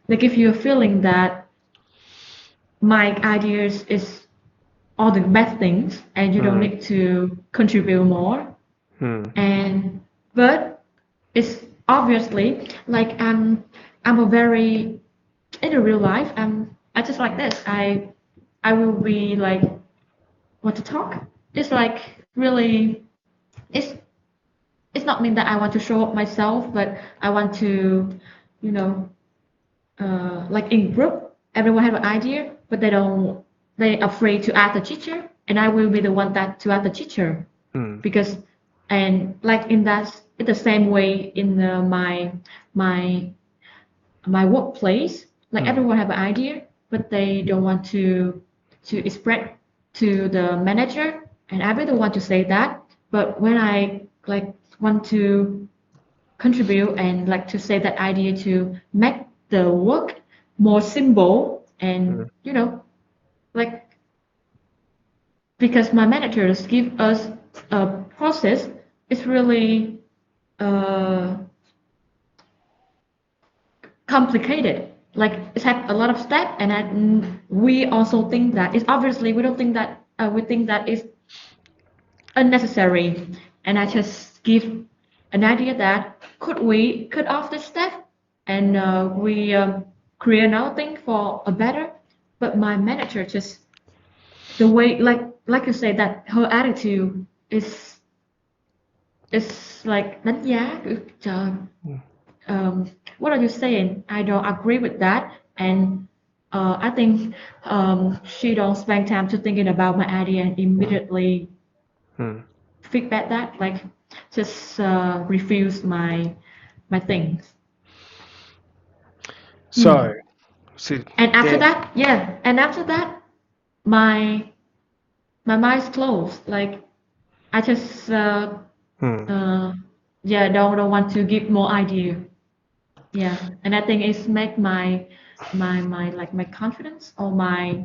they give you a feeling that my ideas is all the bad things and you don't mm, need to contribute more. mm, And but it's obviously like I'm a very in the real life I just like this. I will be like want to talk. It's like really it's it's not mean that I want to show up myself, but I want to, you know, like in group, everyone have an idea, but they afraid to ask the teacher, and I will be the one that to ask the teacher mm, because, and like in that, in the same way in my my workplace, like mm, everyone have an idea, but they don't want to express to the manager, and I really want to say that. But when I like want to contribute and like to say that idea to make the work more simple mm, and like because my managers give us a process, it's really uh complicated. Like it has a lot of steps, and we also think that it's obviously we don't think that we think that it's unnecessary. And I just give an idea that could we cut off this step and we create another thing for a better. But my manager just the way like you say that her attitude is like đánh giá. Trời, what are you saying? I don't agree with that, and I think she don't spend time to thinking about my idea and immediately Hmm. feedback that like just refuse my things. So, Hmm. so And after there. that, yeah, and after that, my my mind's closed. Like I just Hmm. uh, yeah don't want to give more idea. Yeah, and I think it's make my like my confidence or my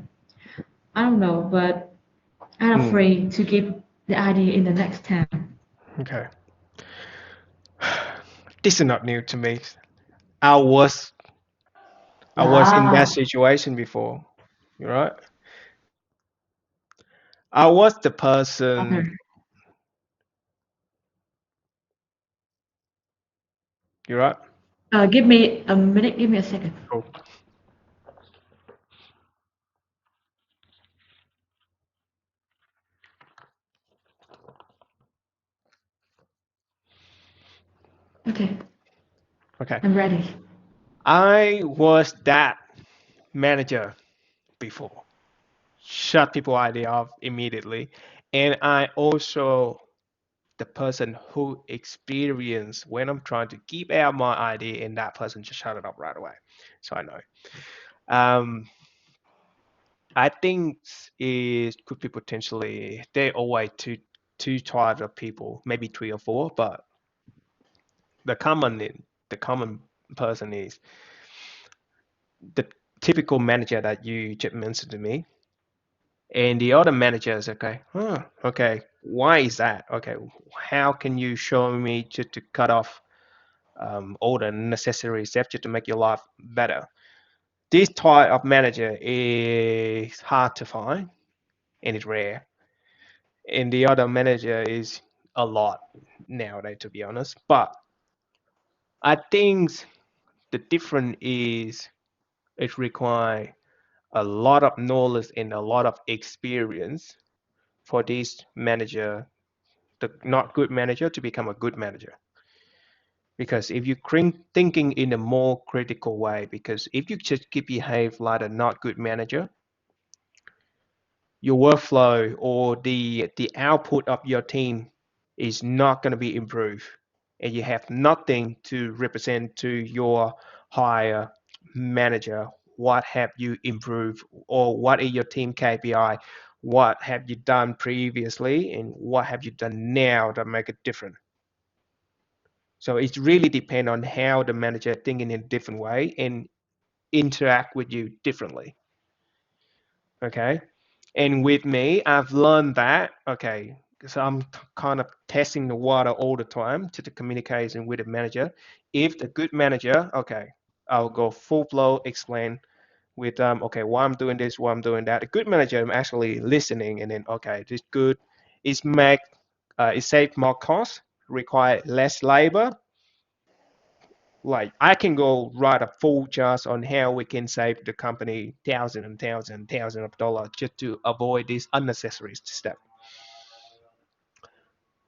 I don't know, but I'm Hmm. afraid to give the idea in the next time. Okay. This is not new to me. I was I was in that Wow. situation before. You right? I was the Okay. person. You right? Give me a minute. Give me a second. Cool. Okay, Okay. I'm ready. I was that manager before. Shut people idea off immediately, and I also the person who experience when I'm trying to keep out my idea, and that person just shut it up right away. So I know. Um, I think it could be potentially there are always two types of people, maybe three or four, but the common person is the typical manager that you just mentioned to me, and the other managers. Okay, okay, why is that? Okay, how can you show me to cut off all the necessary steps to make your life better? This type of manager is hard to find and it's rare. And the other manager is a lot nowadays, to be honest. But I think the difference is it requires a lot of knowledge and a lot of experience for this manager, the not good manager, to become a good manager. Because if you thinking in a more critical way, because if you just keep behave like a not good manager, your workflow or the output of your team is not going to be improved, and you have nothing to represent to your higher manager. What have you improved, or what are your team KPI? What have you done previously, and what have you done now that make it different? So it really depends on how the manager thinking in a different way and interact with you differently. Okay. And with me, I've learned that, okay, so I'm kind of testing the water all the time to the communication with the manager. If the good manager, okay, I'll go full blow explain with okay, why I'm doing this, why I'm doing that. A good manager, I'm actually listening, and then okay, this good is make it save more cost, require less labor. Like I can go write a full chart on how we can save the company thousands of dollars just to avoid this unnecessary step.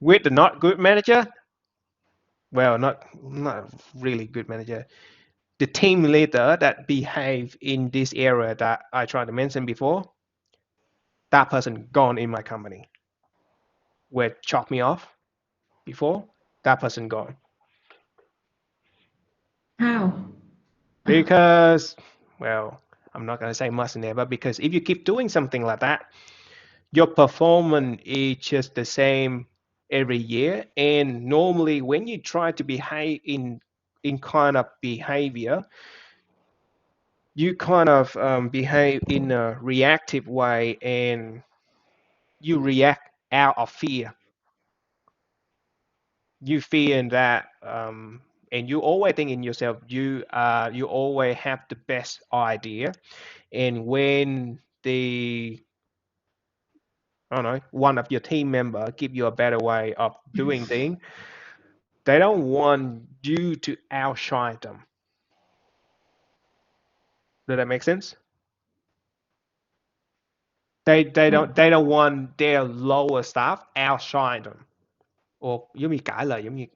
With the not good manager, well, not really good manager, the team leader that behave in this area that I tried to mention before, that person gone in my company. Where chop me off before, that person gone. How? Because, well, I'm not gonna say must never, because if you keep doing something like that, your performance is just the same every year. And normally when you try to behave in kind of behavior, you kind of behave in a reactive way, and you react out of fear. You fear that and you always think in yourself, you always have the best idea. And when the, I don't know, one of your team member give you a better way of doing things, they don't want you to outshine them. Does that make sense? They don't want their lower staff outshine them. Or giống như cãi lời, giống như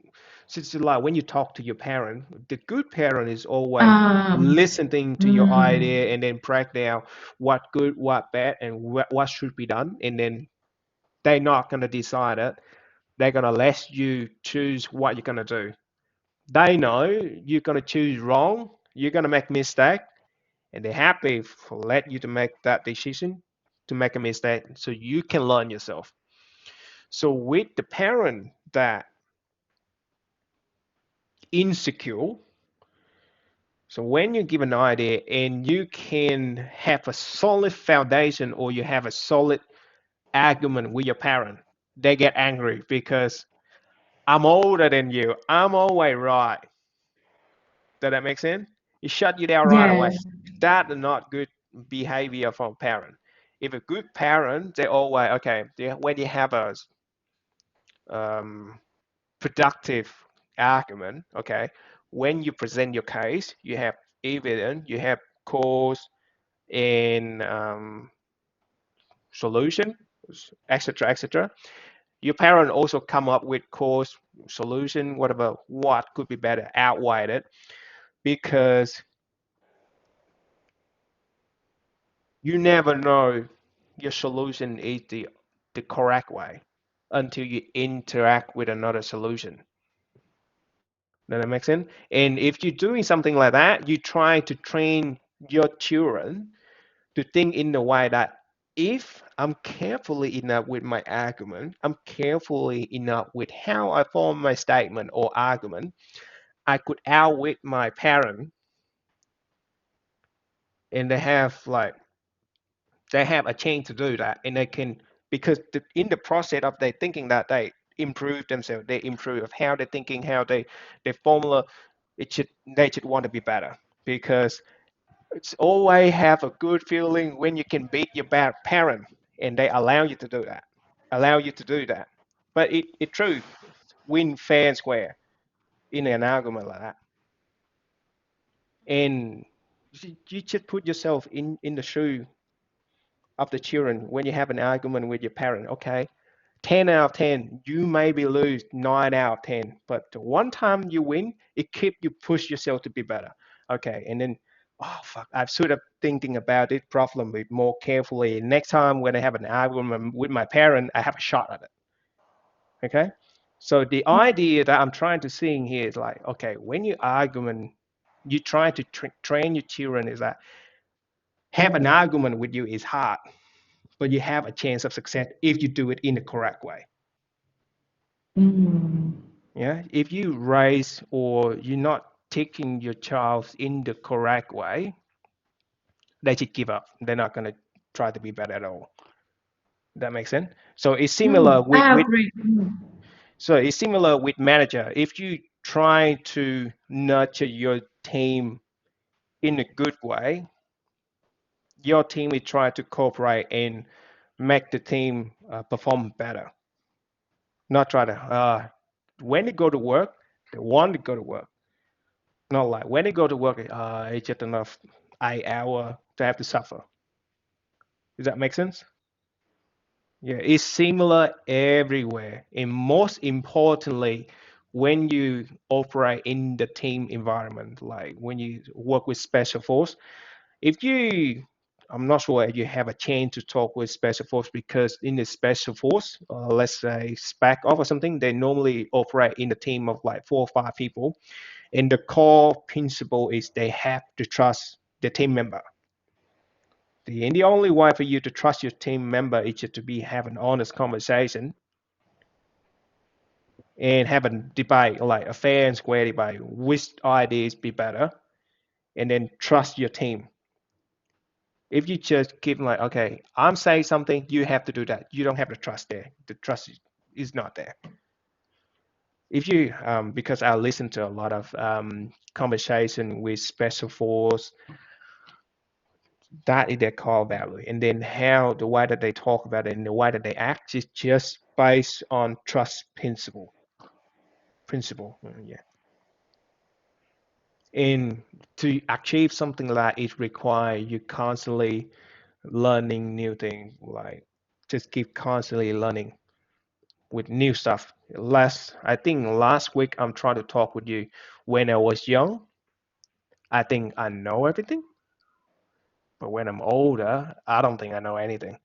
so like when you talk to your parent, the good parent is always Um, listening to your mm, idea and then break down what good, what bad, and what should be done, and then they're not gonna decide it. They're gonna let you choose what you're gonna do. They know you're gonna choose wrong, you're gonna make mistake, and they're happy for let you to make that decision to make a mistake so you can learn yourself. So with the parent that insecure, so when you give an idea and you can have a solid foundation or you have a solid argument with your parent, they get angry because I'm older than you, I'm always right. Does that make sense? It shut you down right away. yes. That is not good behavior from a parent. If a good parent, they always okay. When you have a um, productive argument, okay, when you present your case, you have evidence, you have cause and solution, etc., etc. Your parent also come up with cause, solution, whatever, what could be better, outweigh it, because you never know your solution is the correct way until you interact with another solution. Does that make sense? And if you're doing something like that, you try to train your children to think in the way that if I'm carefully enough with my argument, I'm carefully enough with how I form my statement or argument, I could outwit my parent, and they have a chance to do that, and they can, because in the process of they thinking that they improve themselves, they improve of how they're thinking, how they formula, they should want to be better, because it's always have a good feeling when you can beat your bad parent and they allow you to do that, allow you to do that. But it true, win fair and square in an argument like that. And you should put yourself in the shoe of the children when you have an argument with your parent. Okay, 10 out of 10, you maybe lose 9 out of 10, but the one time you win, it keep you push yourself to be better. Okay, and then, oh fuck, I've sort of thinking about this problem a bit more carefully. Next time when I have an argument with my parent, I have a shot at it. Okay, so the idea that I'm trying to sing here is like, okay, when you argument, you try to train your children is that have an argument with you is hard, but you have a chance of success if you do it in the correct way. Mm, Yeah, if you raise or you're not taking your child in the correct way, they should give up. They're not going to try to be better at all. That makes sense. So it's similar I agree. Mm, manager. If you try to nurture your team in a good way, your team will try to cooperate and make the team perform better. Not try to when they go to work, they want to go to work. Not like when they go to work, it's just enough 8 hour to have to suffer. Does that make sense? Yeah, it's similar everywhere. And most importantly, when you operate in the team environment, like when you work with special force, if you, I'm not sure if you have a chance to talk with special force, because in the special force, let's say SPAC off or something, they normally operate in a team of like 4 or 5 people. And the core principle is they have to trust the team member. And the only way for you to trust your team member is to be have an honest conversation and have a debate, like a fair and square debate, which ideas be better, and then trust your team. If you just keep like, okay, I'm saying something, you have to do that. You don't have the trust there. The trust is not there. if you because I listen to a lot of conversation with special force, that is their core value, and then how the way that they talk about it and the way that they act is just based on trust principle. Yeah. And to achieve something like it require you constantly learning new things, like just keep constantly learning with new stuff. I think last week I'm trying to talk with you. When I was young, I think I know everything, but when I'm older, I don't think I know anything.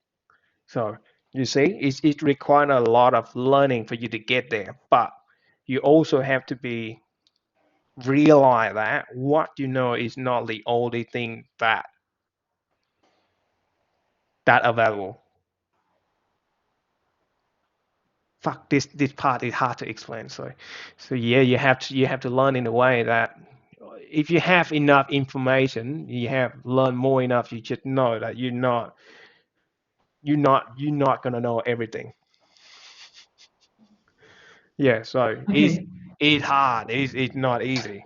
So you see, it requires a lot of learning for you to get there, but you also have to be realize that what you know is not the only thing that available. Fuck, this part is hard to explain. So yeah, you have to learn in a way that if you have enough information, you have learned more enough, you just know that you're not gonna know everything. Yeah, so it's Okay. it's hard. It's not easy.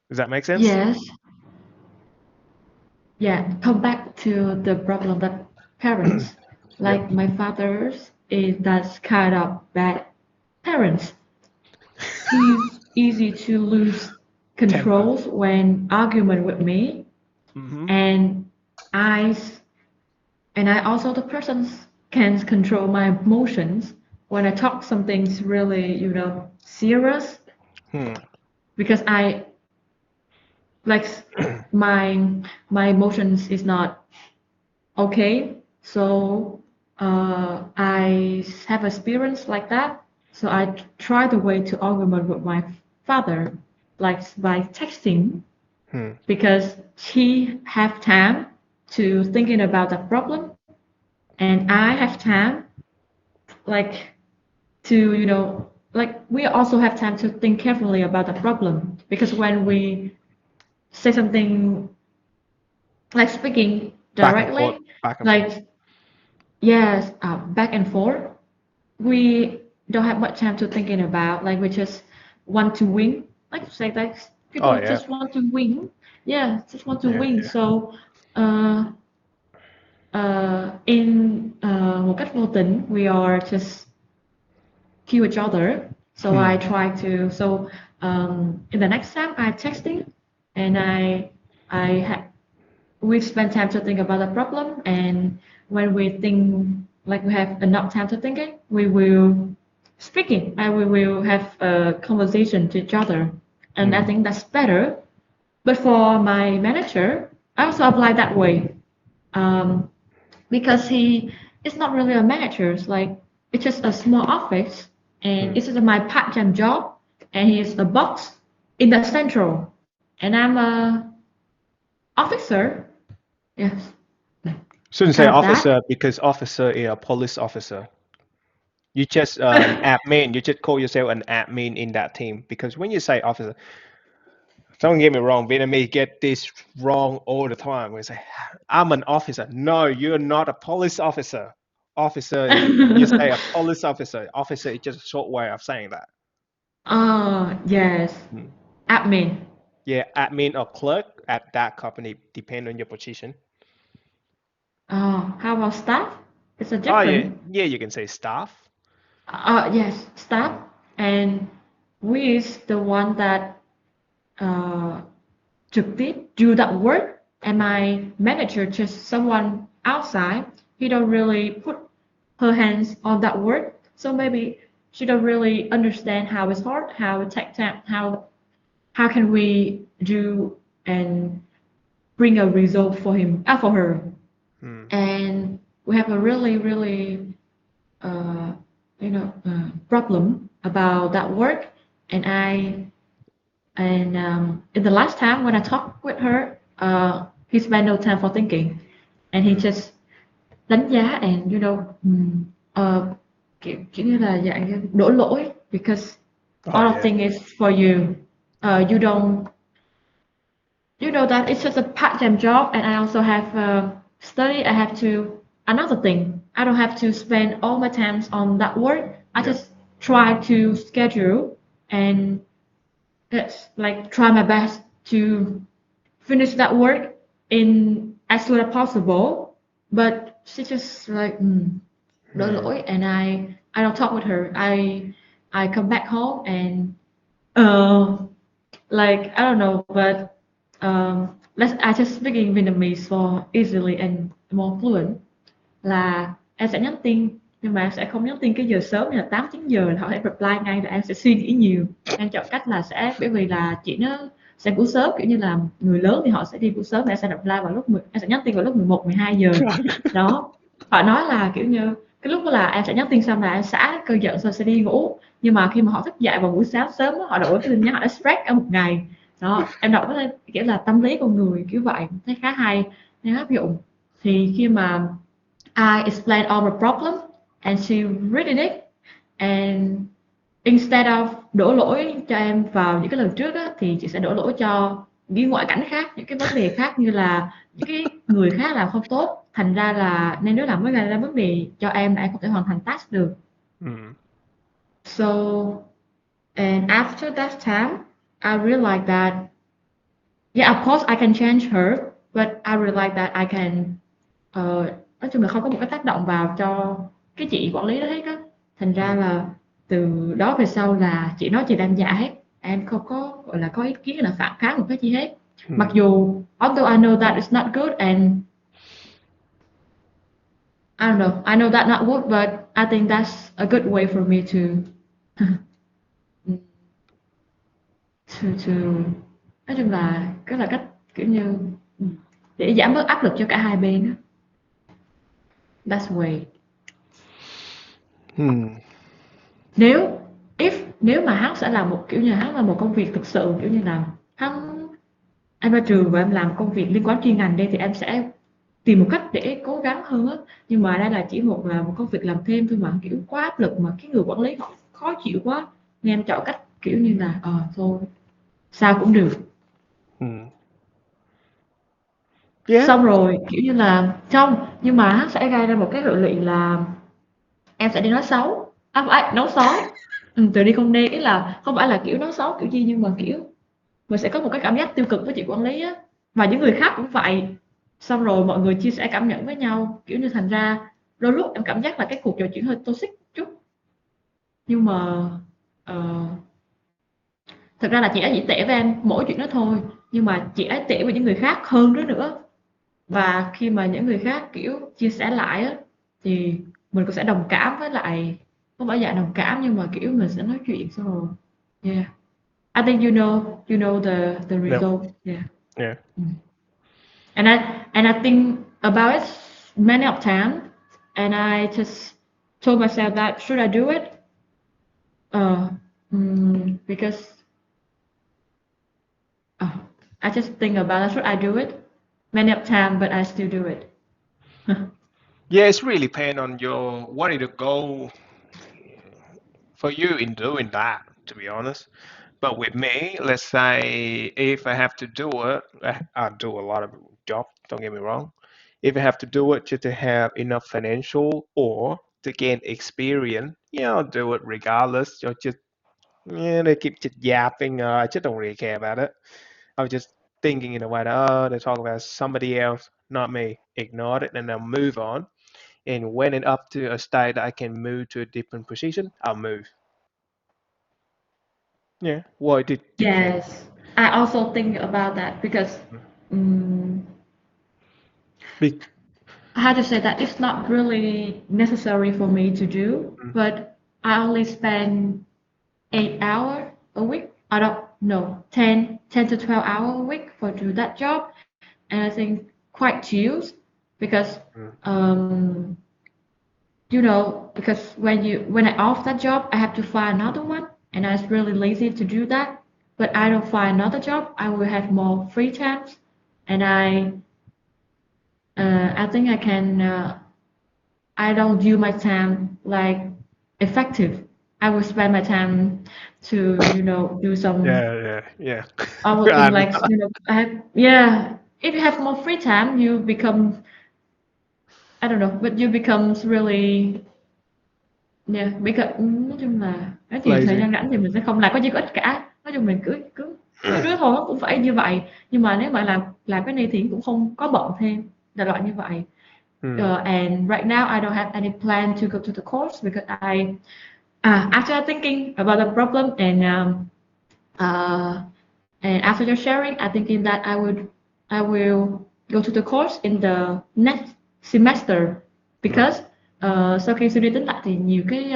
Does that make sense? Yes. Yeah. Come back to the problem that parents, Yep. like my father's, is that's kind of bad parents. He's easy to lose Temper. controls when argument with me, Mm-hmm. and I and I also the person can control my emotions when I talk something's really serious Hmm. because I like my my emotions is not okay. So I have experience like that. So I try the way to argument with my father, like by texting, Hmm. because he have time to thinking about the problem, and I have time like to like we also have time to think carefully about the problem because when we say something like speaking Back and forth. directly, Back and forth. like yes, back and forth, we don't have much time to thinking about. Like we just want to win. Like say that Oh people yeah. just want to win. Yeah, just want to Yeah. win. Yeah. So uh, in một cách vô tình, we are just kill each other. So I Hmm. try to. So in the next time I texting, and I ha- we spend time to think about the problem. And when we think like we have enough time to think it, we will speaking and we will have a conversation to each other. And I Hmm. think that's better. But for my manager, I also apply that way. Um, because he is not really a manager. It's like it's just a small office, and Hmm. it's just my part-time job, and he is the boss in the central, and I'm a officer. Yes, Shouldn't say kind of that. officer because officer is a police officer. You just admin. You just call yourself an admin in that team because when you say officer, don't get me wrong, Vietnamese get this wrong all the time. We say, I'm an officer. No, you're not a police officer. Officer, when you say a police officer, officer is just a short way of saying that. Yes, Hmm. admin. Yeah, admin or clerk at that company, depend on your position. How about staff? It's a Oh yeah, different. yeah, you can say staff. Yes, staff, Hmm. and we is the one that uh, trực tiếp do that work, and my manager just someone outside. He don't really put her hands on that work, so maybe she don't really understand how it's hard, how it take time, how can we do and bring a result for him, for her. Hmm. And we have a really problem about that work. And in the last time when I talked with her, he spent no time for thinking, and he Hmm. just đánh giá and kiểu như là dạng đổ lỗi because Oh all of yeah. thing is for you. You don't that it's just a part-time job, and I also have study. I have to another thing. I don't have to spend all my time on that work. I Yeah. just try to schedule and it's like try my best to finish that work in as soon as possible. But she just like đổ Mm. lỗi, and I don't talk with her. I come back home and uh like I don't know, but let's I just speak in Vietnamese for easily and more fluent. Là em sẽ nhắn tin nhưng mà em sẽ không nhắn tin cái giờ sớm như là 8 9 giờ là họ sẽ reply ngay, là em sẽ suy nghĩ nhiều. Em chọn cách là sẽ bởi vì là chị nó sẽ ngủ sớm, kiểu như là người lớn thì họ sẽ đi ngủ sớm, em sẽ reply vào lúc em sẽ nhắn tin vào lúc 11 12 giờ đó. Họ nói là kiểu như cái lúc đó là em sẽ nhắn tin xong là em xả cơn giận xong sẽ đi ngủ, nhưng mà khi mà họ thức dậy vào buổi sáng sớm đó, họ đọc cái tin nhắn họ đã stress cả một ngày đó. Em đọc cái kiểu là tâm lý con người kiểu vậy, thấy khá hay nên áp dụng. Thì khi mà I explained all the problem and she read it, and instead of đổ lỗi cho em vào những cái lần trước á, thì chị sẽ đổ lỗi cho những ngoại cảnh khác, những cái vấn đề khác như là những cái người khác làm không tốt, thành ra là nên đứa làm mới gây ra vấn đề cho em là em không thể hoàn thành task được. Mm. So and after that time I realized that yeah, of course I can change her, but I realized that I can nói chung là không có một cái tác động vào cho cái chị quản lý đó hết á. Thành ra Mm. là từ đó về sau là chị nói chị làm dạ hết, em không có gọi là có ý kiến là phản kháng một cái gì hết. Mặc Mm. dù although I know that it's not good and I don't know, I know that not good, but I think that's a good way for me to nói chung là cái là cách kiểu như để giảm bớt áp lực cho cả hai bên á. That's way. Mm. Nếu nếu mà hắn sẽ làm một kiểu như hắn là một công việc thực sự kiểu như là hắn em ra trường và em làm công việc liên quan chuyên ngành đây thì em sẽ tìm một cách để cố gắng hơn á. Nhưng mà đây là chỉ một công việc làm thêm thôi mà kiểu quá áp lực mà cái người quản lý họ khó chịu quá, nên em chọn cách kiểu như là thôi sao cũng được. Mm. Yeah. Xong rồi kiểu như là trong nhưng mà hắn sẽ gây ra một cái hệ lụy là em sẽ đi nói xấu phải nói xấu. Từ đi không đi, ý là không phải là kiểu nói xấu kiểu gì nhưng mà kiểu mình sẽ có một cái cảm giác tiêu cực với chị quản lý á, và những người khác cũng vậy. Xong rồi mọi người chia sẻ cảm nhận với nhau, kiểu như thành ra đôi lúc em cảm giác là cái cuộc trò chuyện hơi toxic chút. Nhưng mà ờ, thực ra là chị ấy chỉ tệ với em mỗi chuyện đó thôi, nhưng mà chị ấy tệ với những người khác hơn nữa. Và khi mà những người khác kiểu chia sẻ lại á thì mình cũng sẽ đồng cảm với lại, không phải dạng đồng cảm nhưng mà kiểu mình sẽ nói chuyện xong rồi yeah. I think you know the No. result. Yeah. Yeah. And I think about it many of time, and I just told myself that should I do it? Uh, because uh, I just think about it, should I do it? Many of time, but I still do it. Yeah, it's really depend on your what is the goal for you in doing that, to be honest. But with me, let's say if I have to do it, I do a lot of job, don't get me wrong. If I have to do it just to have enough financial or to gain experience, yeah, I'll do it regardless. Or just yeah, they keep just yapping. I just don't really care about it. I was just thinking in a way that they're talking about somebody else, not me. Ignore it and I'll move on. And when it up to a state that I can move to a different position, I'll move. Yeah. Why did you? Yes, I also think about that because um, Be, I had to say that it's not really necessary for me to do, but I only spend 8 hours a week. I don't know, 10 to 12 hours a week for do that job, and I think quite chill because mm, um, because when I off that job, I have to find another one, and I was really lazy to do that. But I don't find another job, I will have more free times, and I think I can. I don't do my time like effective. I will spend my time to do some yeah, yeah, other yeah. thing like I have, yeah. If you have more free time, you become I don't know, but you becomes really Yeah, because nói chung là nói thì thời Lazy. gian rảnh thì mình sẽ không làm có gì có ích cả. Nói chung mình cứ cứ cứ rứa thôi nó cũng phải như vậy. Nhưng mà nếu mà làm cái này thì cũng không có bận thêm, đại loại như vậy. Hmm. And right now I don't have any plan to go to the course because after thinking about the problem and after your sharing, I'm thinking that I will go to the course in the next semester Hmm. because sau khi suy đi tính lại thì nhiều cái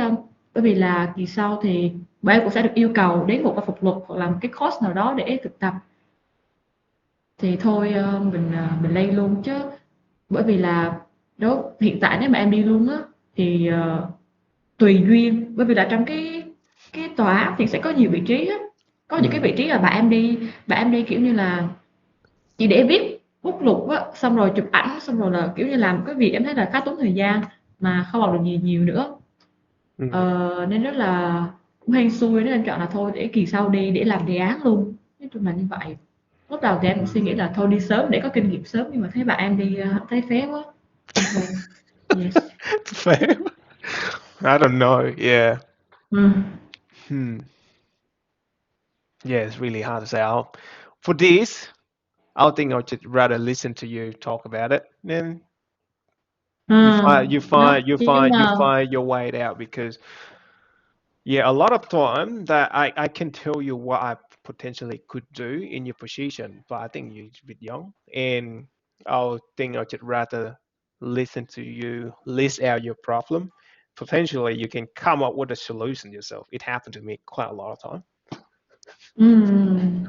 bởi vì là kỳ sau thì bạn cũng sẽ được yêu cầu đến một cái phục luật hoặc là một cái course nào đó để thực tập thì thôi mình lên luôn chứ bởi vì là đó hiện tại nếu mà em đi luôn á thì tùy duyên bởi vì là trong cái tòa án thì sẽ có nhiều vị trí á, có những cái Hmm. vị trí là bạn em đi kiểu như là chỉ để viết bút lục á xong rồi chụp ảnh xong rồi là kiểu như làm cái việc em thấy là khá tốn thời gian mà không học được gì nhiều nữa. Hmm. Nên rất là cũng hên xui nên em chọn là thôi để kỳ sau đi để làm đề án luôn, nói chung là như vậy. Lúc đầu thì em cũng suy nghĩ là thôi đi sớm để có kinh nghiệm sớm nhưng mà thấy bạn em đi thấy phé quá nên thôi. Yes. Fair. I don't know. Yeah. Ừ. Hmm. Yeah, it's really hard to say. For this, I think I'll just rather listen to you talk about it. Then Ờ, đó nhưng you mà find your way out because yeah, a lot of time that I can tell you what I potentially could do in your position, but I think you're a bit young, and I'll just rather listen to you list out your problem. Potentially, you can come up with a solution yourself. It happened to me quite a lot of time. ừm,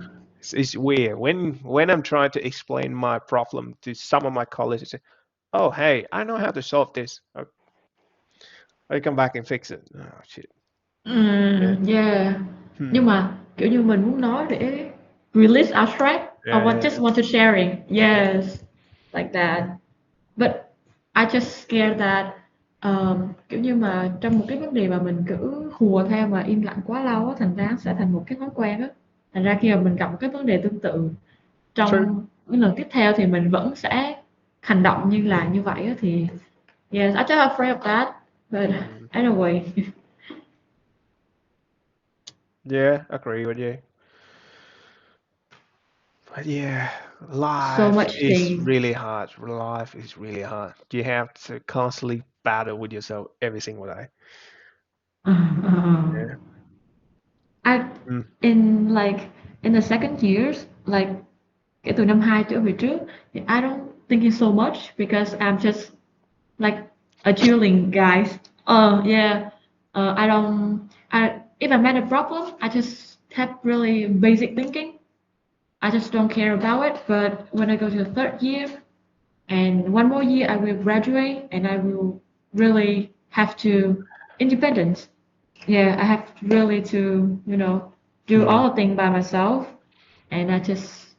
It's weird when I'm trying to explain my problem to some of my colleagues. They say, "Oh, hey, I know how to solve this. I come back and fix it." Oh shit. Yeah. yeah. Hmm. Nhưng mà kiểu như mình muốn nói để release our stress. I Yeah. just Yeah. want to sharing. Yeah. Yes, like that. But I just scared that kiểu như mà trong một cái vấn đề mà mình cứ hùa theo và im lặng quá lâu á, thành ra sẽ thành một cái thói quen á. Thành ra khi mà mình gặp một cái vấn đề tương tự True. trong những lần tiếp theo thì mình vẫn sẽ hành động như là như vậy á thì yes, I just afraid of that. But Hmm. anyway, Yeah, I agree with you. But yeah, so life much is thing. really hard. Life is really hard. You have to constantly battle with yourself every single day. Yeah. I Mm. in like in the second years, like kể từ năm 2 trở về trước, thì I don't thinking so much because I'm just like a chilling guys. Yeah. I don't. If I met a problem, I just have really basic thinking. I just don't care about it. But when I go to the third year and one more year, I will graduate and I will really have to independence. Yeah, I have really to, do Mm. all the thing by myself, and I just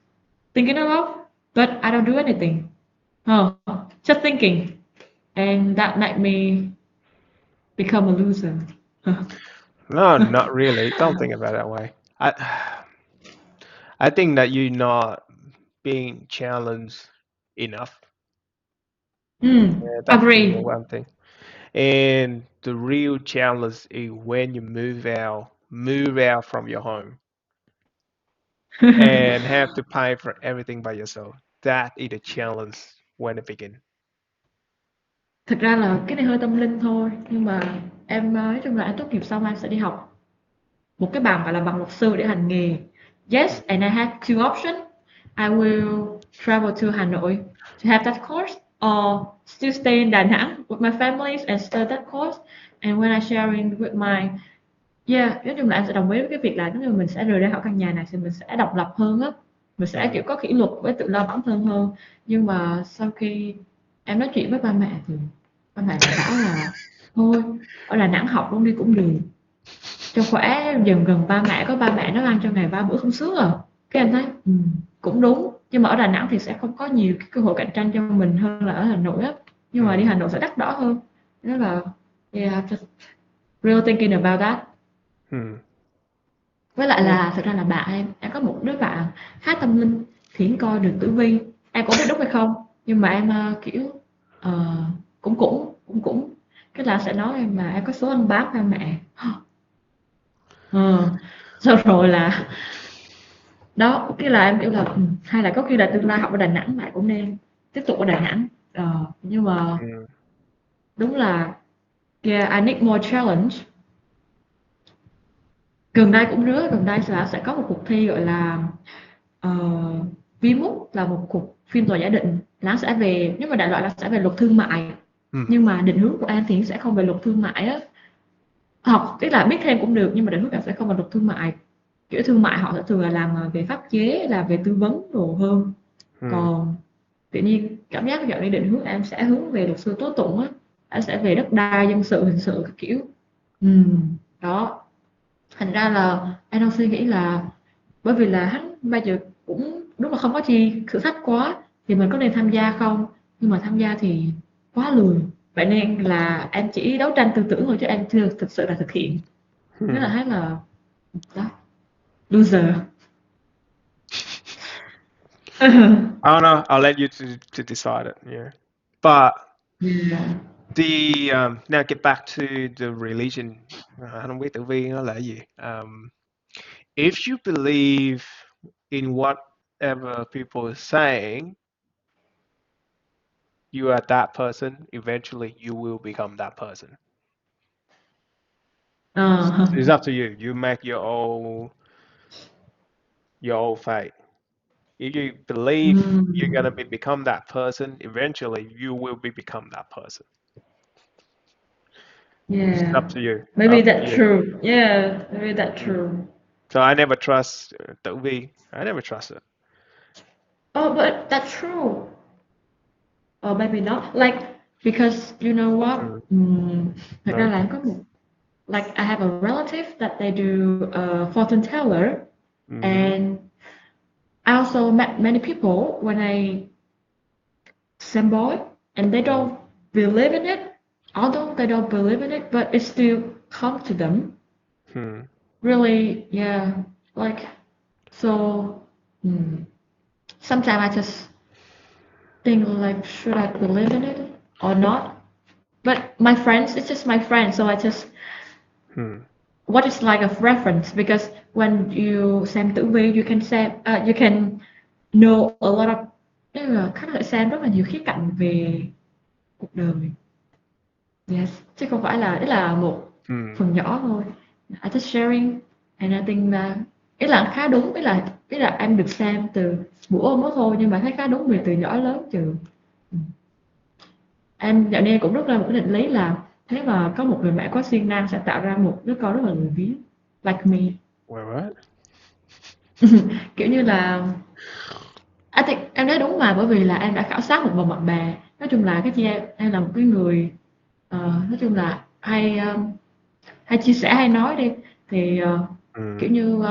thinking a lot, but I don't do anything. Oh, just thinking, and that made me become a loser. No, not really. Don't think about it that way. I think that you're not being challenged enough. Yeah, that's the Agree. one thing. And the real challenge is when you move out from your home and have to pay for everything by yourself. That is the challenge when it begins. Thực ra là cái này hơi tâm linh thôi, nhưng mà em nói chung là em tốt nghiệp xong em sẽ đi học một cái bằng gọi là bằng luật sư để hành nghề. Yes, and I have two options. I will travel to Hà Nội to have that course, or still stay in Đà Nẵng with my families and study that course. And when I sharing with my yeah, nói chung là anh sẽ đồng ý với cái việc là nếu như mình sẽ rời ra khỏi căn nhà này thì mình sẽ độc lập hơn á, mình sẽ Mm. kiểu có kỷ luật với tự lo bản thân hơn. Nhưng mà sau khi em nói chuyện với ba mẹ thì ba mẹ lại bảo là thôi ở Đà Nẵng học luôn đi cũng được, cho khỏe dần gần ba mẹ, có ba mẹ nấu ăn cho ngày ba bữa không sướng à. Cái em thấy cũng đúng, nhưng mà ở Đà Nẵng thì sẽ không có nhiều cái cơ hội cạnh tranh cho mình hơn là ở Hà Nội á, nhưng mà đi Mm. Hà Nội sẽ đắt đỏ hơn. Đó là yeah, just real thinking about that. Mm. Với lại Yeah. là thực ra là bạn em có một đứa bạn khá tâm linh, thiển coi được tử vi, em cũng biết đúng hay không, nhưng mà em kiểu ờ, cũng cũng cũng cũng cái là sẽ nói em là em có số anh bác ba mẹ. Ờ, sau rồi là đó cái là em kiểu là hay là có khi là tương lai học ở Đà Nẵng lại cũng nên tiếp tục ở Đà Nẵng. Nhưng mà Ừ. đúng là yeah, I need more challenge. Gần đây cũng rất gần đây sẽ có một cuộc thi gọi là V-Mook là một cuộc phiên tòa giả định, nó sẽ về nếu mà đại loại là sẽ về luật thương mại, Ừ. nhưng mà định hướng của An thì sẽ không về luật thương mại á, học tức là biết thêm cũng được nhưng mà định hướng là sẽ không về luật thương mại, kiểu thương mại họ sẽ thường là làm về pháp chế là về tư vấn đồ hơn, Ừ. còn tự nhiên cảm giác dạo này định hướng em sẽ hướng về luật sư tố tụng á, em sẽ về đất đai dân sự hình sự các kiểu. Đó thành ra là em đang suy nghĩ là bởi vì là hắn bây giờ cũng đúng là không có chi thử thách quá thì mình có nên tham gia không, nhưng mà tham gia thì quá lười, vậy nên là em chỉ đấu tranh tư tưởng thôi chứ em chưa thực sự là thực hiện, thế là Hmm. thấy là đó loser. I don't know. I'll let you to decide it. Yeah. But Yeah. the now get back to the religion. Không biết tử vi nó là cái gì. If you believe in whatever people are saying, you are that person. Eventually, you will become that person. Ờ. It's up to you. You make your own fate. If you believe you're gonna become that person, eventually you will become that person. It's up Yeah, to you. maybe Up to that's you. true. Yeah, maybe that's Mm. true. So I never trust Tử Vi. I never trust it. Oh, but that's true. Or maybe not. Like because you know what? Mm. Thật ra No. là em có một like I have a relative that they do a fortune teller, Hmm. and I also met many people when I same boy, and they Mm. don't believe in it. Although they don't believe in it, but it still come to them. Hmm. Really, yeah. Like so. Mm, Sometimes I just think like, should I believe in it or not? But my friends, it's just my friends, so I just Hmm. what is like a reference because when you xem tử vi, you can xem, you can know a lot of, tức là khách có thể xem rất là nhiều khía cạnh về cuộc đời. Yes, chứ không phải là, đấy là một Hmm. phần nhỏ thôi. I just sharing and I think là ý là khá đúng, ý là em được xem từ buổi hôm đó thôi nhưng mà thấy khá đúng vì từ nhỏ lớn trường. Em dạo này cũng rất là một cái định lý là thế mà có một người mẹ có siêng năng sẽ tạo ra một đứa con rất là lười biếng, like me. Wait, what? Kiểu như là em nói đúng mà bởi vì là em đã khảo sát một vòng bạn bè, nói chung là cái chị em là một cái người nói chung là hay chia sẻ hay nói đi thì Hmm. kiểu như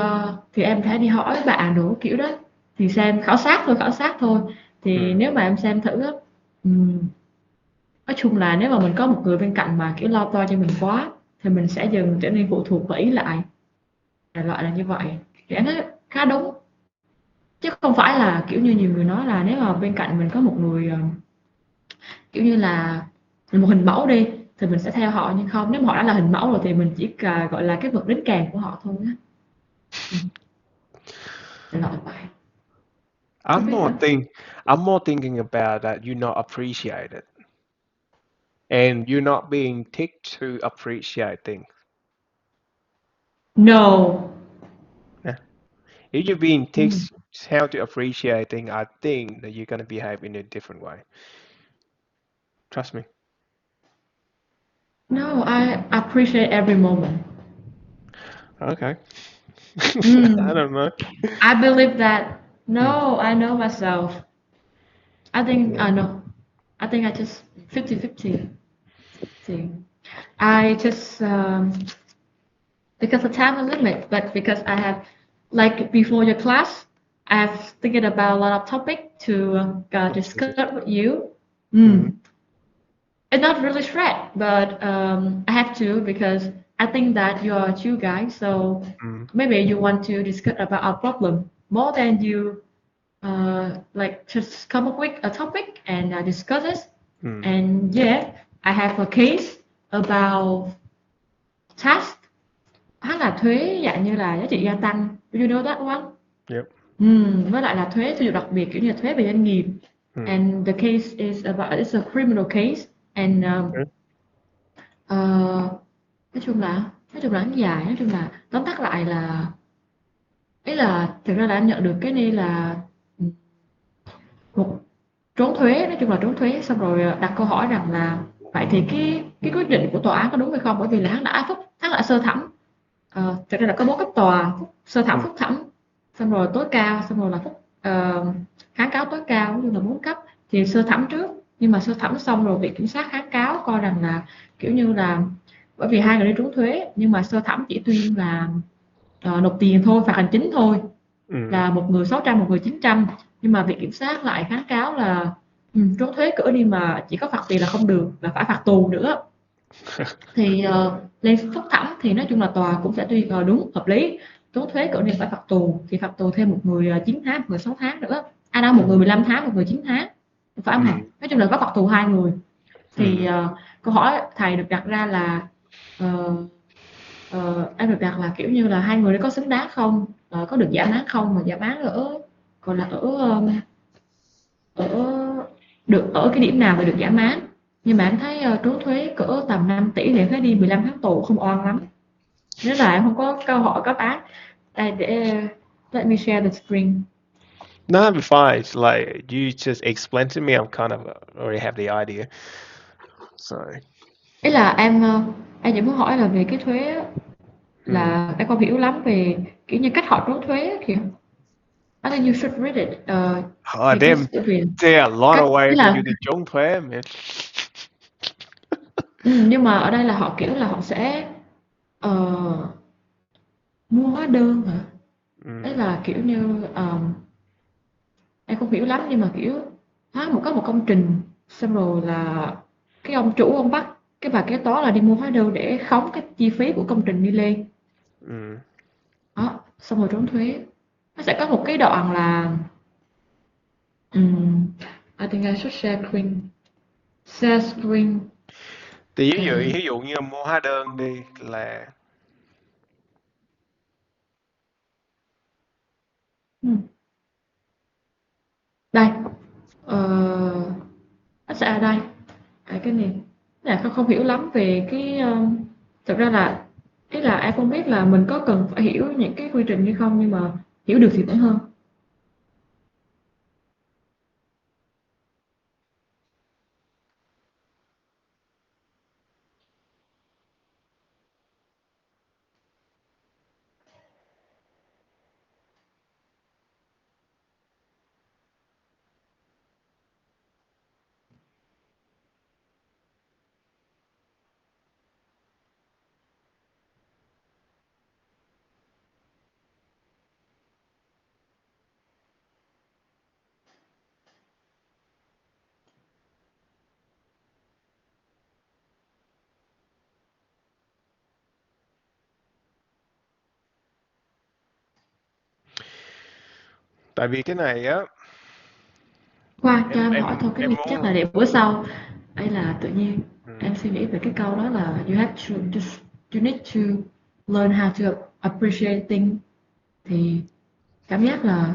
thì em phải đi hỏi bạn đồ kiểu đó, thì xem khảo sát thôi, thì Hmm. nếu mà em xem thử á, ừm, nói chung là nếu mà mình có một người bên cạnh mà kiểu lo toan cho mình quá thì mình sẽ dần trở nên phụ thuộc và ý lại, đại loại là như vậy, thì em thấy khá đúng, chứ không phải là kiểu như nhiều người nói là nếu mà bên cạnh mình có một người kiểu như là một hình mẫu đi thì mình sẽ theo họ, nhưng không, nếu mà họ đã là hình mẫu rồi thì mình chỉ gọi là cái vật đính kèm của họ thôi á. Ừ, đại loại vậy. Không I'm biết more nữa. think. I'm more thinking about that you're not appreciated, and you're not being ticked to appreciate things. No. Yeah. If you're being Ừ. ticked how to appreciate things, I think that you're gonna behave in a different way. Trust me. No, I appreciate every moment. Okay. I Mm. don't know. I believe that. Hmm. No, I know myself. I think Yeah. no. I think I just 50-50 thing. I just because of time limit, but because I have like before your class, I have thinking about a lot of topic to discuss with you. Hmm. Mm. It's not really straight, but I have to because I think that you are two guys, so Hmm. maybe you want to discuss about our problem more than you like just come up with a topic and discuss it. Hmm. And yeah, I have a case about tax, hắn là thuế dạng như là giá trị gia tăng. Do you know that one? Yep. Với lại là thuế sử dụng đặc biệt kiểu như là thuế về doanh nghiệp. And the case is about it's a criminal case and nói chung là hắn dài, nói chung là tóm tắt lại là ý là thực ra là anh nhận được cái này là một trốn thuế, nói chung là trốn thuế xong rồi đặt câu hỏi rằng là vậy thì cái quyết định của tòa án có đúng hay không, bởi vì là hắn đã sơ thẩm. Thực ra là có 4 cấp tòa, sơ thẩm, phúc thẩm, xong rồi tối cao, xong rồi là kháng cáo tối cao, nói chung là 4 cấp. Thì sơ thẩm trước, nhưng mà sơ thẩm xong rồi viện kiểm sát kháng cáo coi rằng là kiểu như là bởi vì hai người đi trốn thuế, nhưng mà sơ thẩm chỉ tuyên là nộp tiền thôi, phạt hành chính thôi, là một người 600, một người 900. Nhưng mà viện kiểm sát lại kháng cáo là trốn thuế cỡ đi mà chỉ có phạt tiền là không được, là phải phạt tù nữa. Thì lên phúc thẩm thì nói chung là tòa cũng sẽ tuyên đúng, hợp lý, trốn thuế cỡ này phải phạt tù, thì phạt tù thêm một người 9 tháng, một người 6 tháng nữa. Một người 15 tháng, một người 9 tháng, phải không hả? Nói chung là có phạt tù hai người. Thì câu hỏi thầy được đặt ra là em được đặt là kiểu như là hai người đó có xứng đáng không, có được giảm án không, mà giảm án ở gọi là ở được ở cái điểm nào mà được giảm án. Nhưng mà em thấy trốn thuế cỡ tầm 5 tỷ thì em thấy đi 15 tháng tù không oan lắm. Nếu là em không có câu hỏi có án đây để let me share the screen. No, that'd be fine. It's like you just explain to me, I'm kind of already have the idea. So. Ý là em chỉ muốn hỏi là về cái thuế là em không hiểu lắm về kiểu như cách họ trốn thuế kìa. I think you should read it. Oh, Về cái damn, sự việc there are a lot cách of ý ways for là you to trốn thuế, man. nhưng mà ở đây là họ kiểu là họ sẽ mua hóa đơn hả? Đấy là kiểu như em không hiểu lắm, nhưng mà kiểu có một công trình, xong rồi là cái ông chủ ông bắt cái bà kế toán là đi mua hóa đơn để khống cái chi phí của công trình đi lên. Đó, xong rồi trốn thuế. Nó sẽ có một cái đoạn là I think I should share screen. Thì ví dụ như mua hóa đơn đi là Đây, ờ, nó sẽ ở đây. Cái này là không hiểu lắm về cái thực ra là ý là em không biết là mình có cần phải hiểu những cái quy trình hay không, nhưng mà hiểu được thì vẫn hơn. tại vì cái này á Khoan cho em em em hỏi thôi, cái em này chắc là muốn để bữa sau. Đây là tự nhiên em suy nghĩ về cái câu đó là you need to learn how to appreciate things. Thì cảm giác là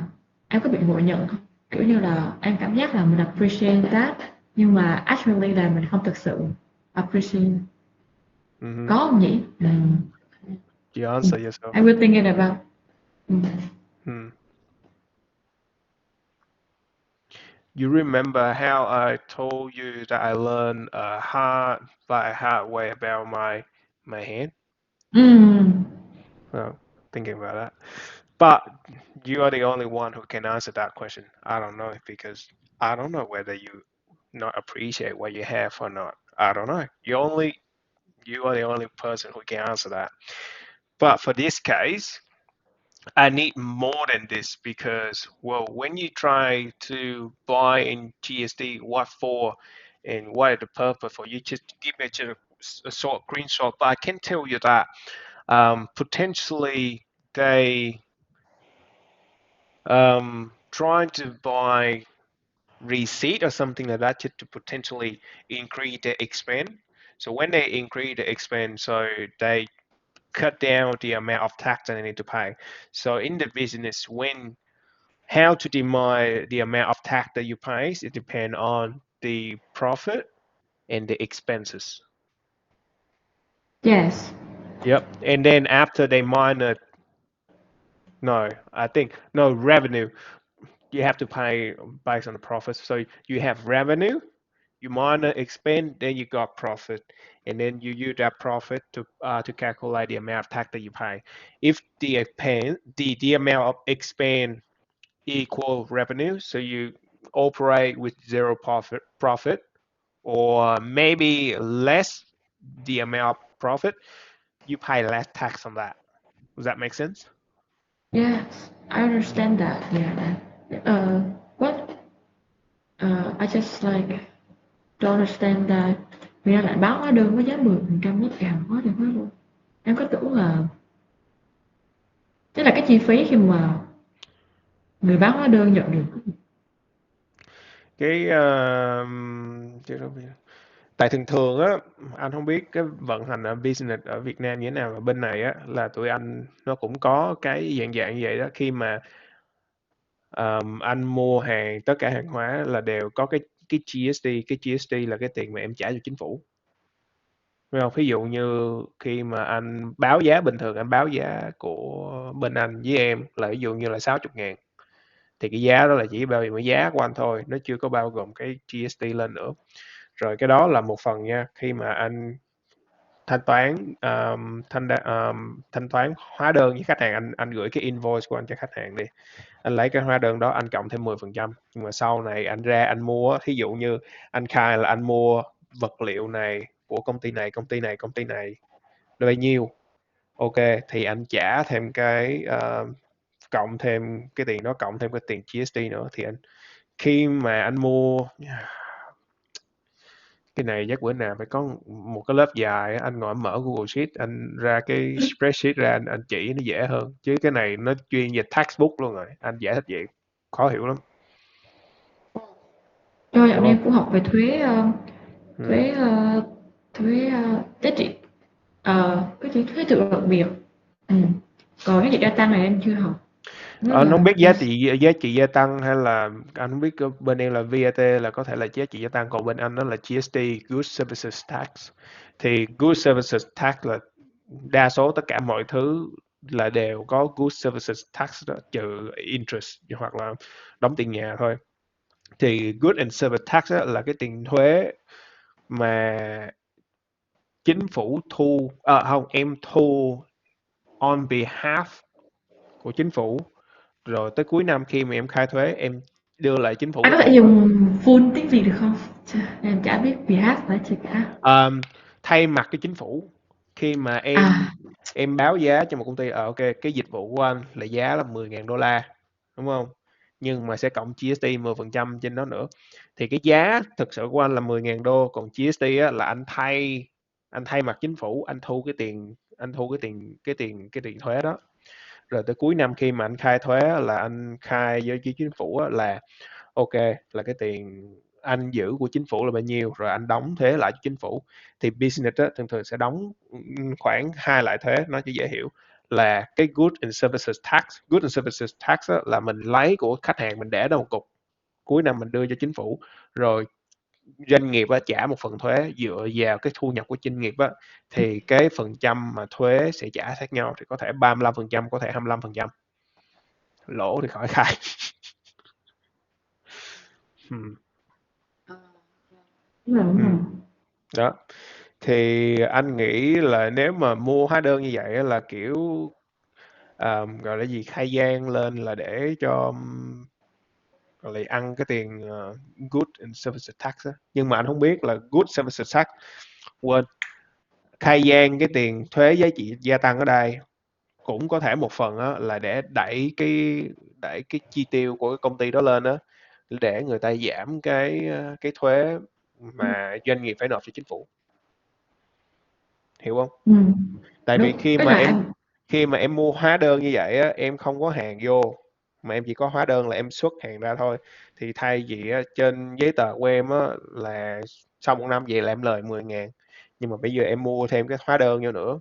em có bị ngộ nhận không? Kiểu như là em cảm giác là mình appreciate that, nhưng mà actually là mình không thực sự appreciate. Có không nhỉ? you answer yourself. I will think it about. You remember how I told you that I learned a hard way about my hand? Well, thinking about that. But you are the only one who can answer that question. I don't know because I don't know whether you not appreciate what you have or not. I don't know. You are the only person who can answer that. But for this case, I need more than this because, well, when you try to buy in GSD, what for and what is the purpose for, you just give me just a short screenshot. But I can tell you that potentially they trying to buy receipt or something like that just to potentially increase their expense. So when they increase the expense, so they cut down the amount of tax that they need to pay. So in the business, when how to define the amount of tax that you pay, it depends on the profit and the expenses. Yes. Yep. And then after they minus, no, I think no revenue. You have to pay based on the profits. So you have revenue, you minus expense, then you got profit, and then you use that profit to calculate the amount of tax that you pay. If the expense, the amount of expense equal revenue, so you operate with zero profit, or maybe less the amount of profit, you pay less tax on that. Does that make sense? Yes. I understand that. Yeah. What? I just like don't understand that người ta lại báo hóa đơn với giá 10% mất kèm hóa đơn hết luôn. Em có tưởng là tức là cái chi phí khi mà người bán hóa đơn nhận được. Cái tại thường thường á, anh không biết cái vận hành ở business ở Việt Nam như thế nào, mà bên này á là tụi anh nó cũng có cái dạng dạng như vậy đó. Khi mà anh mua hàng, tất cả hàng hóa là đều có cái GST. Cái GST là cái tiền mà em trả cho chính phủ, đúng không? Ví dụ như khi mà anh báo giá bình thường, anh báo giá của bên anh với em là ví dụ như là 60.000, thì cái giá đó là chỉ bao gồm cái giá của anh thôi, nó chưa có bao gồm cái GST lên nữa. Rồi cái đó là một phần nha. Khi mà anh thanh toán thanh toán hóa đơn với khách hàng, anh gửi cái invoice của anh cho khách hàng đi, anh lấy cái hóa đơn đó anh cộng thêm 10%. Nhưng mà sau này anh ra anh mua, thí dụ như anh khai là anh mua vật liệu này của công ty này, công ty này, công ty này là bao nhiêu, ok, thì anh trả thêm cái cộng thêm cái tiền đó, cộng thêm cái tiền GST nữa. Thì anh khi mà anh mua cái này, chắc bữa nào phải có một cái lớp dài, anh ngồi mở Google Sheet, anh ra cái spreadsheet ra, anh chỉ nó dễ hơn, chứ cái này nó chuyên về textbook luôn rồi, anh giải thích vậy khó hiểu lắm, Do dạo đúng này không? em cũng học về thuế Ừ. thuế thuế giá trị cái chữ thuế tự đặc biệt. Ừ. Còn giá trị gia tăng này em chưa học. Với Anh không là biết giá trị gia tăng hay là anh không biết bên em là VAT là có thể là giá trị gia tăng, còn bên anh nó là GST, Goods Services Tax. Thì Goods Services Tax là đa số tất cả mọi thứ là đều có Goods Services Tax đó, trừ interest hoặc là đóng tiền nhà thôi. Thì Goods and Service Tax là cái tiền thuế mà chính phủ thu, không, em thu on behalf của chính phủ, rồi tới cuối năm khi mà em khai thuế em đưa lại chính phủ anh cái có thể tiền đó. dùng full tiếng Việt được không? Em chả biết behalf phải chưa cả. Thay mặt cái chính phủ, khi mà em À, em báo giá cho một công ty, ok, cái dịch vụ của anh là giá là 10.000 đô la, đúng không? Nhưng mà sẽ cộng GST 10% trên đó nữa, thì cái giá thực sự của anh là 10.000 đô, còn GST á, là anh thay mặt chính phủ, anh thu cái tiền thuế đó. Rồi tới cuối năm khi mà anh khai thuế là anh khai với chính phủ là ok, là cái tiền anh giữ của chính phủ là bao nhiêu, rồi anh đóng thuế lại cho chính phủ. Thì business thường thường sẽ đóng khoảng hai loại thuế, nó chỉ dễ hiểu là cái Goods and Services Tax. Goods and Services Tax là mình lấy của khách hàng, mình để đó một cục, cuối năm mình đưa cho chính phủ. Rồi doanh nghiệp trả một phần thuế dựa vào cái thu nhập của doanh nghiệp thì cái phần trăm mà thuế sẽ trả khác nhau, thì có thể 35%, có thể 25%. Lỗ thì khỏi khai. Ừ. đúng rồi, đúng Ừ. rồi. Đó, thì anh nghĩ là nếu mà mua hóa đơn như vậy là kiểu gọi là gì, khai gian lên là để cho gọi là ăn cái tiền Goods and Services Tax á. Nhưng mà anh không biết là Goods Services Tax, quên, khai gian cái tiền thuế giá trị gia tăng ở đây cũng có thể một phần là để đẩy cái chi tiêu của cái công ty đó lên để người ta giảm cái thuế mà doanh nghiệp phải nộp cho chính phủ, hiểu không? Ừ, Tại vì đúng. Cái là em khi mà em mua hóa đơn như vậy em không có hàng vô, mà em chỉ có hóa đơn là em xuất hàng ra thôi. Thì thay vì trên giấy tờ của em là sau một năm vậy là em lời 10.000, nhưng mà bây giờ em mua thêm cái hóa đơn vô nữa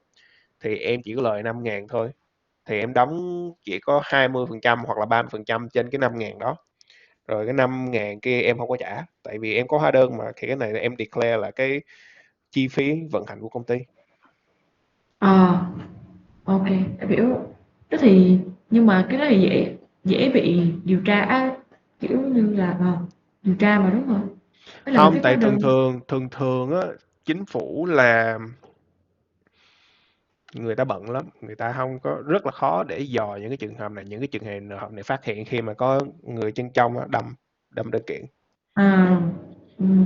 thì em chỉ có lời 5.000 thôi, thì em đóng chỉ có 20% hoặc là 30% trên cái 5.000 đó, rồi cái 5.000 kia em không có trả, tại vì em có hóa đơn mà, thì cái này em declare là cái chi phí vận hành của công ty. À, ok, em hiểu. Thế thì nhưng mà cái đó thì dễ dễ bị điều tra kiểu như là điều tra mà đúng không? Đấy là Không, viết hóa tại thường đơn. thường thường thường á, chính phủ là người ta bận lắm, người ta không có, rất là khó để dò những cái trường hợp này, những cái trường hợp này phát hiện khi mà có người chân trong á, đâm đâm đơn kiện. À, ừm,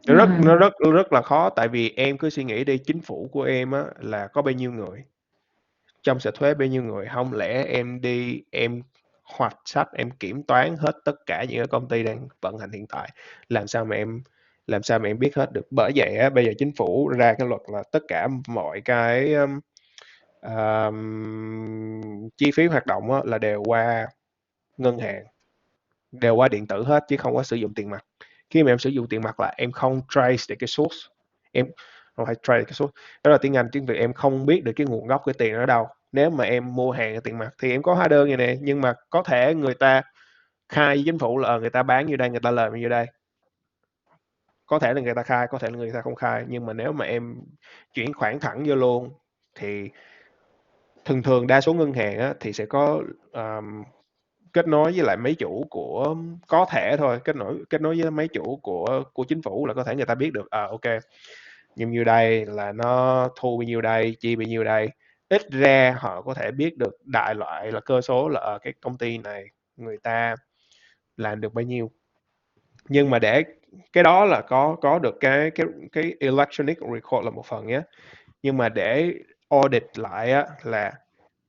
nhưng Rất mà nó rất rất là khó, tại vì em cứ suy nghĩ đi, chính phủ của em á là có bao nhiêu người, trong sở thuế bao nhiêu người, không lẽ em đi em hoạch sách em kiểm toán hết tất cả những cái công ty đang vận hành hiện tại, làm sao mà em làm sao mà em biết hết được. Bởi vậy á, bây giờ chính phủ ra cái luật là tất cả mọi cái chi phí hoạt động á, là đều qua ngân hàng, đều qua điện tử hết chứ không có sử dụng tiền mặt. Khi mà em sử dụng tiền mặt là em không trace được cái source, em không phải trace được cái source, đó là tiếng Anh, tiếng Việt em không biết được cái nguồn gốc của tiền ở đâu. Nếu mà em mua hàng tiền mặt thì em có hóa đơn vậy nè, nhưng mà có thể người ta khai với chính phủ là người ta bán như đây, người ta lời như đây, có thể là người ta khai, có thể là người ta không khai, nhưng mà nếu mà em chuyển khoản thẳng vô luôn thì thường thường đa số ngân hàng á, thì sẽ có kết nối với lại máy chủ của, có thể thôi, kết nối với máy chủ của chính phủ là có thể người ta biết được, ok, nhưng nhiêu đây là nó thu bao nhiêu đây, chi bao nhiêu đây. Ít ra họ có thể biết được đại loại là cơ số là ở cái công ty này người ta làm được bao nhiêu. Nhưng mà để cái đó là có được cái electronic record là một phần nhé, nhưng mà để audit lại á, là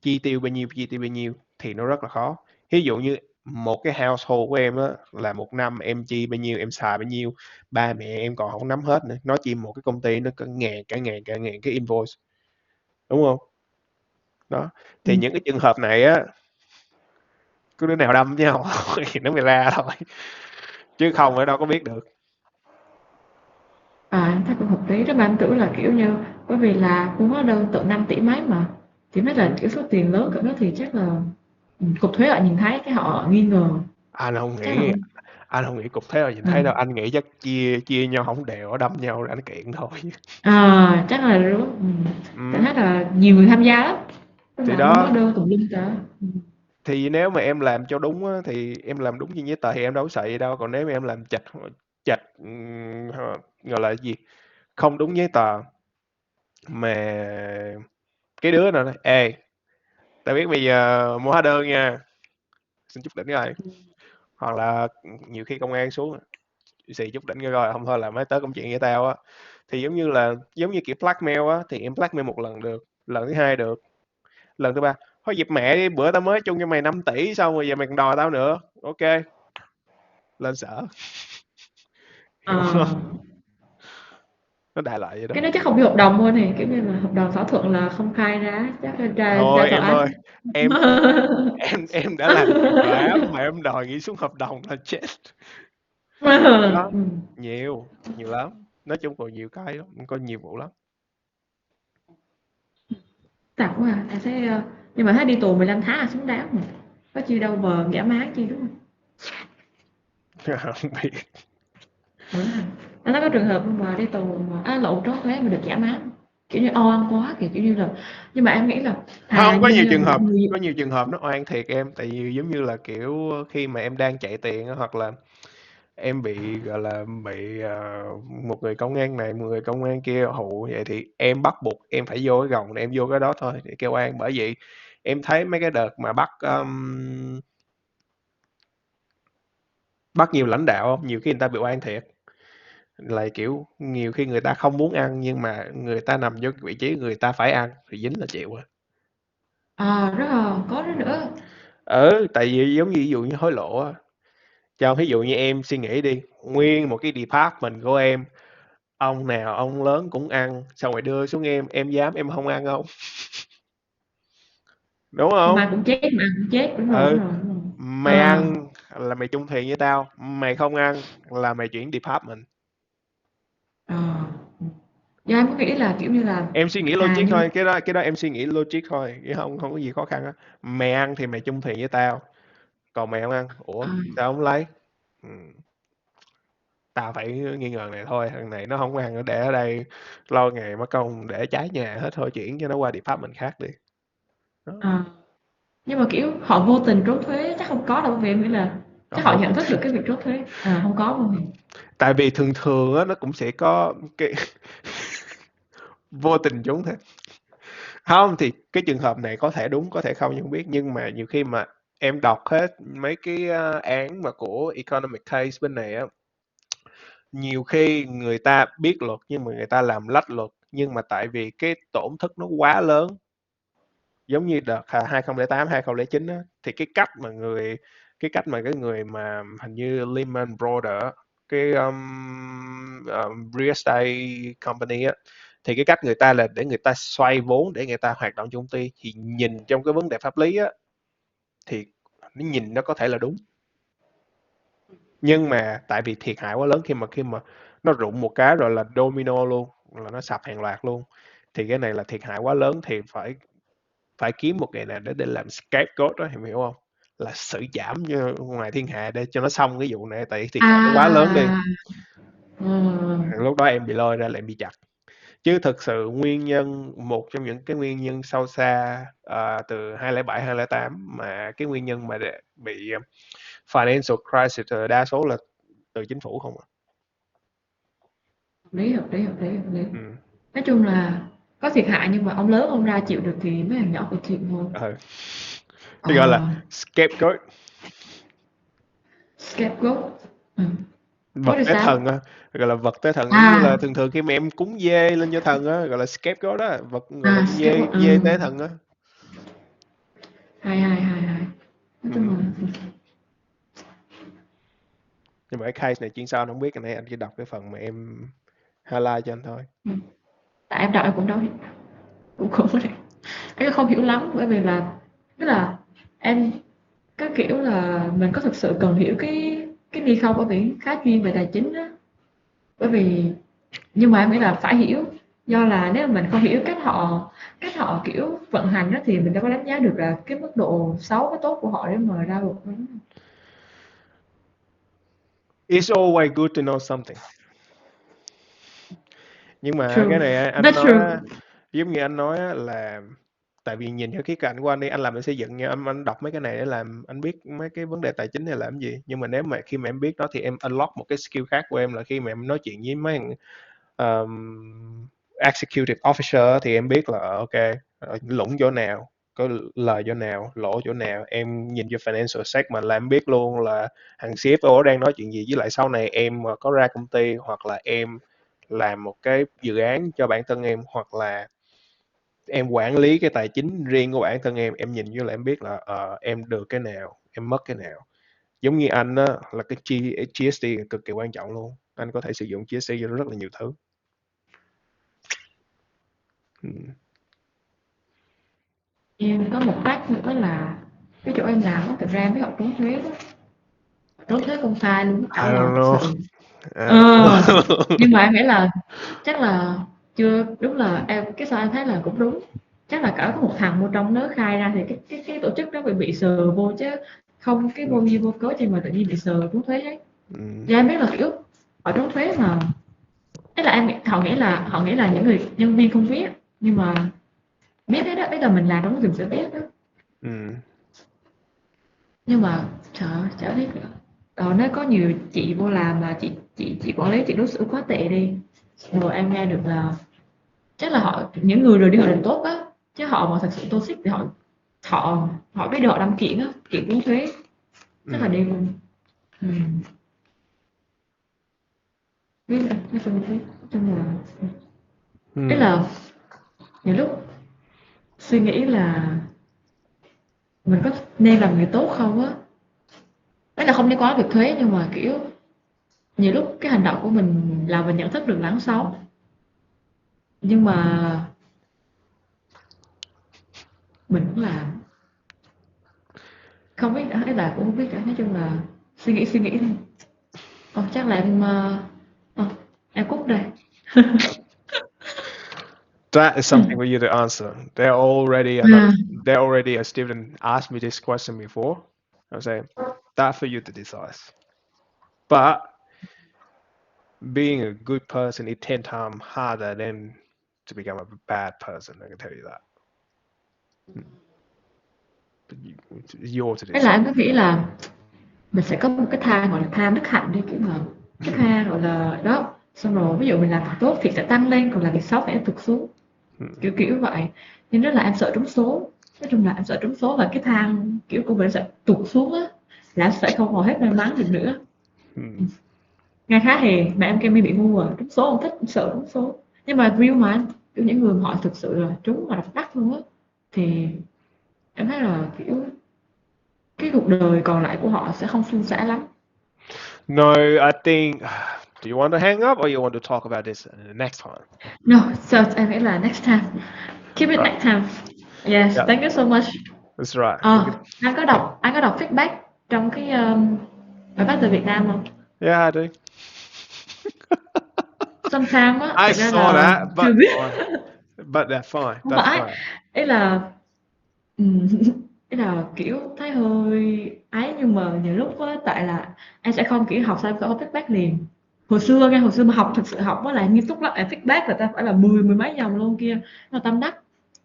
chi tiêu bao nhiêu thì nó rất là khó. Ví dụ như một cái household của em á, là một năm em chi bao nhiêu, em xài bao nhiêu, ba mẹ em còn không nắm hết nữa, nói chi một cái công ty nó cả ngàn cái invoice, đúng không? Đó, thì những cái trường hợp này á, cứ đứa nào đâm nhau thì nó mới ra thôi, chứ không ở đâu có biết được. em thấy cũng hợp lý đó, mà em tưởng là kiểu như bởi vì là cũng hóa đơn tận 5 tỷ mấy mà, thì mấy là Ừ. kiểu số tiền lớn cỡ đó thì chắc là cục thuế họ nhìn thấy cái họ nghi ngờ, anh không chắc là nghĩ anh không nghĩ cục thế là nhìn ờ. thấy đâu, anh nghĩ chắc chia chia nhau không đều, đâm nhau rồi anh kiện thôi. Chắc là đúng. Tại Ừ. thấy là nhiều người tham gia lắm, nên Thì là mua hóa đó, đơn tùm lum cả. thì nếu mà em làm cho đúng á, thì em làm đúng như giấy tờ thì em đâu có sợ gì đâu, còn nếu mà em làm chệch chệch gọi là gì, không đúng giấy tờ, mà cái đứa nào nói ê tao biết bây giờ mua hóa đơn nha, xin chút đỉnh rồi, hoặc là nhiều khi công an xuống xì chút đỉnh coi, không thôi là mới tới công chuyện với tao á, thì giống như kiểu blackmail á, thì em blackmail một lần được, lần thứ hai được, lần thứ ba thôi dịp mẹ đi, bữa tao mới chung cho mày 5 tỷ xong rồi giờ mày còn đòi tao nữa, ok, lên sở. Ờ, Hiểu không? Nó đại loại vậy đó. cái đó chắc không bị hợp đồng luôn này, kiểu như là hợp đồng thỏa thuận là không khai ra, chắc là ra Thôi tòa em án. ơi, em em đã làm nhiều tòa án mà em đòi nghĩ xuống hợp đồng là chết. Đó, nhiều nhiều lắm, nói chung còn nhiều cái lắm, có nhiều vụ lắm. Tặc quá à. Em thấy nhưng mà thấy đi tù 15 tháng là xứng đáng mà, có chi đâu mà giả má chi đúng không? Không biết. Đúng rồi. Nó có trường hợp mà đi tù mà lộn trốn thuế mà được giảm án, kiểu như oan quá, kiểu như là, nhưng mà em nghĩ là Không, có như nhiều như trường mọi hợp, người. có nhiều trường hợp nó oan thiệt em, tại vì giống như là kiểu khi mà em đang chạy tiền á, hoặc là em bị gọi là bị một người công an này, một người công an kia hụ vậy, thì em bắt buộc em phải vô cái gòng này, em vô cái đó thôi để kêu an. Bởi vậy em thấy mấy cái đợt mà bắt nhiều lãnh đạo không, nhiều khi người ta bị oan thiệt, là kiểu nhiều khi người ta không muốn ăn nhưng mà người ta nằm vô cái vị trí người ta phải ăn thì dính là chịu à. Rất là có đó nữa. Tại vì giống như ví dụ như hối lộ á, cho ví dụ như em suy nghĩ đi, nguyên một cái department của em, ông nào ông lớn cũng ăn, xong rồi đưa xuống em dám em không ăn không? Đúng Không không? ai cũng chết mà ăn cũng chết, đúng rồi, đúng Ừ, rồi, đúng rồi. mày Ờ, ăn là mày chung thuyền với tao, mày không ăn là mày chuyển department. ờ, Do em có nghĩ là kiểu như là Em suy nghĩ logic nhưng thôi, cái đó em suy nghĩ logic thôi, chứ không không có gì khó khăn á. Mày ăn thì mày chung thủy với tao, còn mày không ăn, ủa ờ, sao không lấy? Ừ, tao phải nghi ngờ này thôi, thằng này nó không ăn nó để ở đây lo ngày mất công để cháy nhà hết, thôi chuyển cho nó qua department khác đi. Đó. ờ. Nhưng mà kiểu họ vô tình trốn thuế chắc không có đâu, bởi vì em nghĩ là Ờ, chắc họ không, nhận thức được cái việc trốn thuế. Không có luôn thì tại vì thường thường á nó cũng sẽ có cái vô tình trốn thuế. Không thì cái trường hợp này có thể đúng có thể không nhưng không biết, nhưng mà nhiều khi mà em đọc hết mấy cái án mà của economic case bên này á, nhiều khi người ta biết luật nhưng mà người ta làm lách luật, nhưng mà tại vì cái tổn thất nó quá lớn, giống như đợt 2008 2009 á, thì cái cách mà cái người mà hình như Lehman Brothers á, cái real estate company á, thì cái cách người ta là để người ta xoay vốn để người ta hoạt động trong công ty, thì nhìn trong cái vấn đề pháp lý á thì nó có thể là đúng, nhưng mà tại vì thiệt hại quá lớn, khi mà nó rụng một cái rồi là domino luôn, là nó sập hàng loạt luôn, thì cái này là thiệt hại quá lớn, thì phải phải kiếm một ngày nào để làm scapegoat đó, em hiểu không, là xử giảm cho ngoài thiên hạ để cho nó xong cái vụ này, tại thiệt hại nó quá lớn đi, à, ờ, lúc đó em bị lôi ra là em bị chặt. Chứ thực sự một trong những cái nguyên nhân sâu xa từ 2007 2008 mà cái nguyên nhân mà để bị financial crisis đa số là từ chính phủ không à. hợp lý. Ừ. Nói chung là có thiệt hại nhưng mà ông lớn ông ra chịu được thì mấy thằng nhỏ phải chịu thôi. Ừ. Ờ, Cái gọi là scapegoat, scapegoat. vật What is tế that? thần á, gọi là vật tế thần, giống như là À, thường thường khi mà em cúng dê lên cho thần á, gọi là scapegoat đó, vật gọi là dê scapegoat. dê tế thần á. Hay. Nói chung Ừ. là Nhưng mà cái case này chuyên sâu anh không biết, cái này anh chỉ đọc cái phần mà em highlight cho anh thôi. tại em đọc em cũng đâu cũng khổ đấy. Em không hiểu lắm bởi vì là tức là em cái kiểu là mình có thực sự cần hiểu cái đi không, bởi vì khá chuyên về tài chính á, bởi vì nhưng mà em nghĩ là phải hiểu, do là nếu mà mình không hiểu cách họ kiểu vận hành đó thì mình đâu có đánh giá được là cái mức độ xấu cái tốt của họ để mà ra luật. It's always good to know something. Nhưng mà cái True, này anh that's nói true. á, giống như anh nói á, là tại vì nhìn theo khía cạnh của anh đi, anh làm bên xây dựng nha, anh đọc mấy cái này để làm anh biết mấy cái vấn đề tài chính này làm gì, nhưng mà nếu mà khi mà em biết đó thì em unlock một cái skill khác của em, là khi mà em nói chuyện với mấy executive officer thì em biết là ok, lũng chỗ nào, có lời chỗ nào, lỗ chỗ nào, em nhìn vô financial statement là em biết luôn là thằng CFO đang nói chuyện gì, với lại sau này em mà có ra công ty hoặc là em làm một cái dự án cho bản thân em, hoặc là em quản lý cái tài chính riêng của bản thân em nhìn vô là em biết là em được cái nào, em mất cái nào. Giống như anh á, là cái GST cực kỳ quan trọng luôn, anh có thể sử dụng GST cho rất là nhiều thứ. Ừ. Em có một cách nữa là cái chỗ em làm á, thực ra em biết họ trốn thuế công khai luôn, I ảo don't lò thật know. sự. I don't Ờ, know. nhưng mà em nghĩ là chắc là chưa đúng, là em cái sao em thấy là cũng đúng, chắc là cỡ có một thằng vô trong nó khai ra thì cái tổ chức đó bị sờ vô chứ không cái vô duyên vô cớ gì mà tự nhiên bị sờ trốn thuế ấy. Ừ. Và em biết là kiểu họ trốn thuế mà, tức là họ nghĩ là những người nhân viên không biết, nhưng mà biết đấy đó, bây giờ mình làm trong rừng sẽ biết đó. Ừ. Nhưng mà trời ơi, chả biết nữa. Nó có nhiều chị vô làm là chị quản lý chị đối xử quá tệ đi, rồi em nghe được là chắc là họ những người rồi đi họ định tốt á, chứ họ mà thật sự toxic thì họ họ biết được họ đăng kiện á, kiện trốn thuế chắc là Ừ. đi luôn. Ừ. Biết là nói chung là ý Ừ. là nhiều lúc suy nghĩ là mình có nên làm người tốt không á, đấy là không liên quan đến việc thuế, nhưng mà kiểu nhiều lúc cái hành động của mình làm mình nhận thức được lắng xấu, nhưng mà mình cũng làm không biết nữa, ấy là cũng không biết nữa, nói chung là suy nghĩ thôi. Chắc là em em cút đây. That is something for you to answer. À, They're already a student asked me this question before. I say that for you to decide. But being a good person is 10 times harder than to become a bad person. I can tell you that. But it's yours to với lại decide. em có nghĩ là mình sẽ có một cái thang gọi là tham đức hạnh đi, kiểu mà cái thang gọi là đó, xong rồi ví dụ mình làm việc tốt thì sẽ tăng lên, còn làm việc xấu thì sẽ tụt xuống, kiểu kiểu vậy. Nên rất là em sợ trúng số, nói chung là em sợ trúng số và cái thang kiểu của mình sẽ tụt xuống á, là em sẽ không còn hết may mắn được nữa. Ngày khá thì mà em kêu mi bị ngu à, trúng số không thích, sợ trúng số, nhưng mà real mà anh, kiểu những người mà họ thực sự là trúng mà độc đắc luôn á, thì em thấy là kiểu cái cuộc đời còn lại của họ sẽ không suôn sẻ lắm. No, I think. Do you want to hang up or you want to talk about this next time? No, so em nghĩ là next time, keep it next time. Yes, Yeah, thank you so much. that's right. Anh có đọc feedback trong cái bài phát từ Việt Nam không? Yeah, I do. Sometimes á, I thực ra saw là that, chưa biết. but that's fine. Không That's phải, fine. ý là ừm, ý là kiểu thấy hơi ấy, nhưng mà nhiều lúc á, tại là em sẽ không kiểu học sao em sẽ không feedback liền. Hồi xưa mà học thực sự học á là nghiêm túc lắm, em feedback người ta phải là mười mấy dòng luôn kia, nó tâm đắc.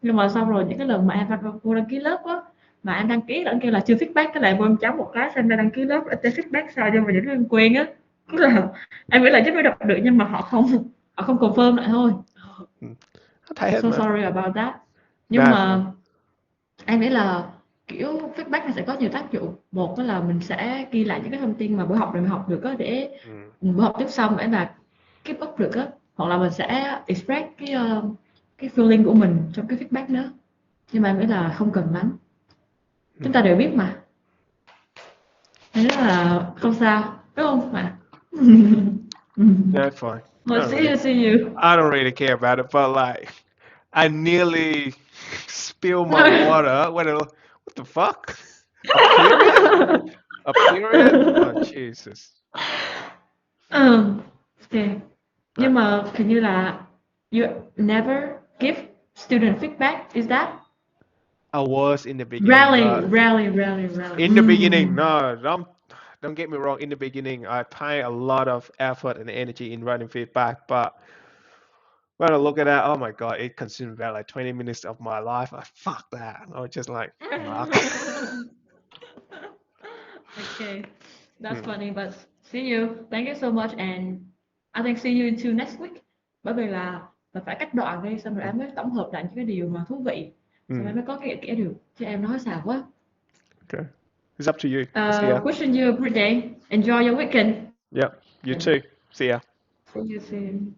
Nhưng mà xong rồi những cái lần mà em vô đăng ký lớp á, mà em đăng ký là kêu là chưa feedback, cái lại vô em chấm một cái xem ra đăng ký lớp em feedback sao cho mà những đứa em quen á, tức là em nghĩ là chắc phải đọc được nhưng mà họ không confirm lại thôi. Thấy hết So mà. sorry about that. Nhưng That's mà fine. em nghĩ là kiểu feedback nó sẽ có nhiều tác dụng. Một đó là mình sẽ ghi lại những cái thông tin mà buổi học mình học được á, để buổi học tiếp xong để mà keep up được á, hoặc là mình sẽ express cái feeling của mình trong cái feedback nữa. Nhưng mà em nghĩ là không cần lắm, chúng ta đều biết mà, nên là không sao, đúng không bạn? That's fine. Well, see you. I don't really care about it, but like, I nearly spilled my water. What the fuck? A period? A period? Oh Jesus. Ok. Nhưng mà hình như là you never give student feedback, is that? I was in the beginning, but Rarely. in the beginning, no, don't get me wrong. In the beginning, I pay a lot of effort and energy in writing feedback, but when I look at that, oh my god, it consumed about like 20 minutes of my life. Fuck that. I was just like, fuck. Okay, that's funny, but see you. Thank you so much, and I think see you into next week. Bởi vì là phải cắt đoạn đi, xong rồi em mới tổng hợp lại những cái điều mà thú vị, xong em mới có cái kể được. Chứ em nói xạo quá. Okay. It's up to you. See ya. Wishing you a great day. Enjoy your weekend. Yep. You too. See ya. See you soon.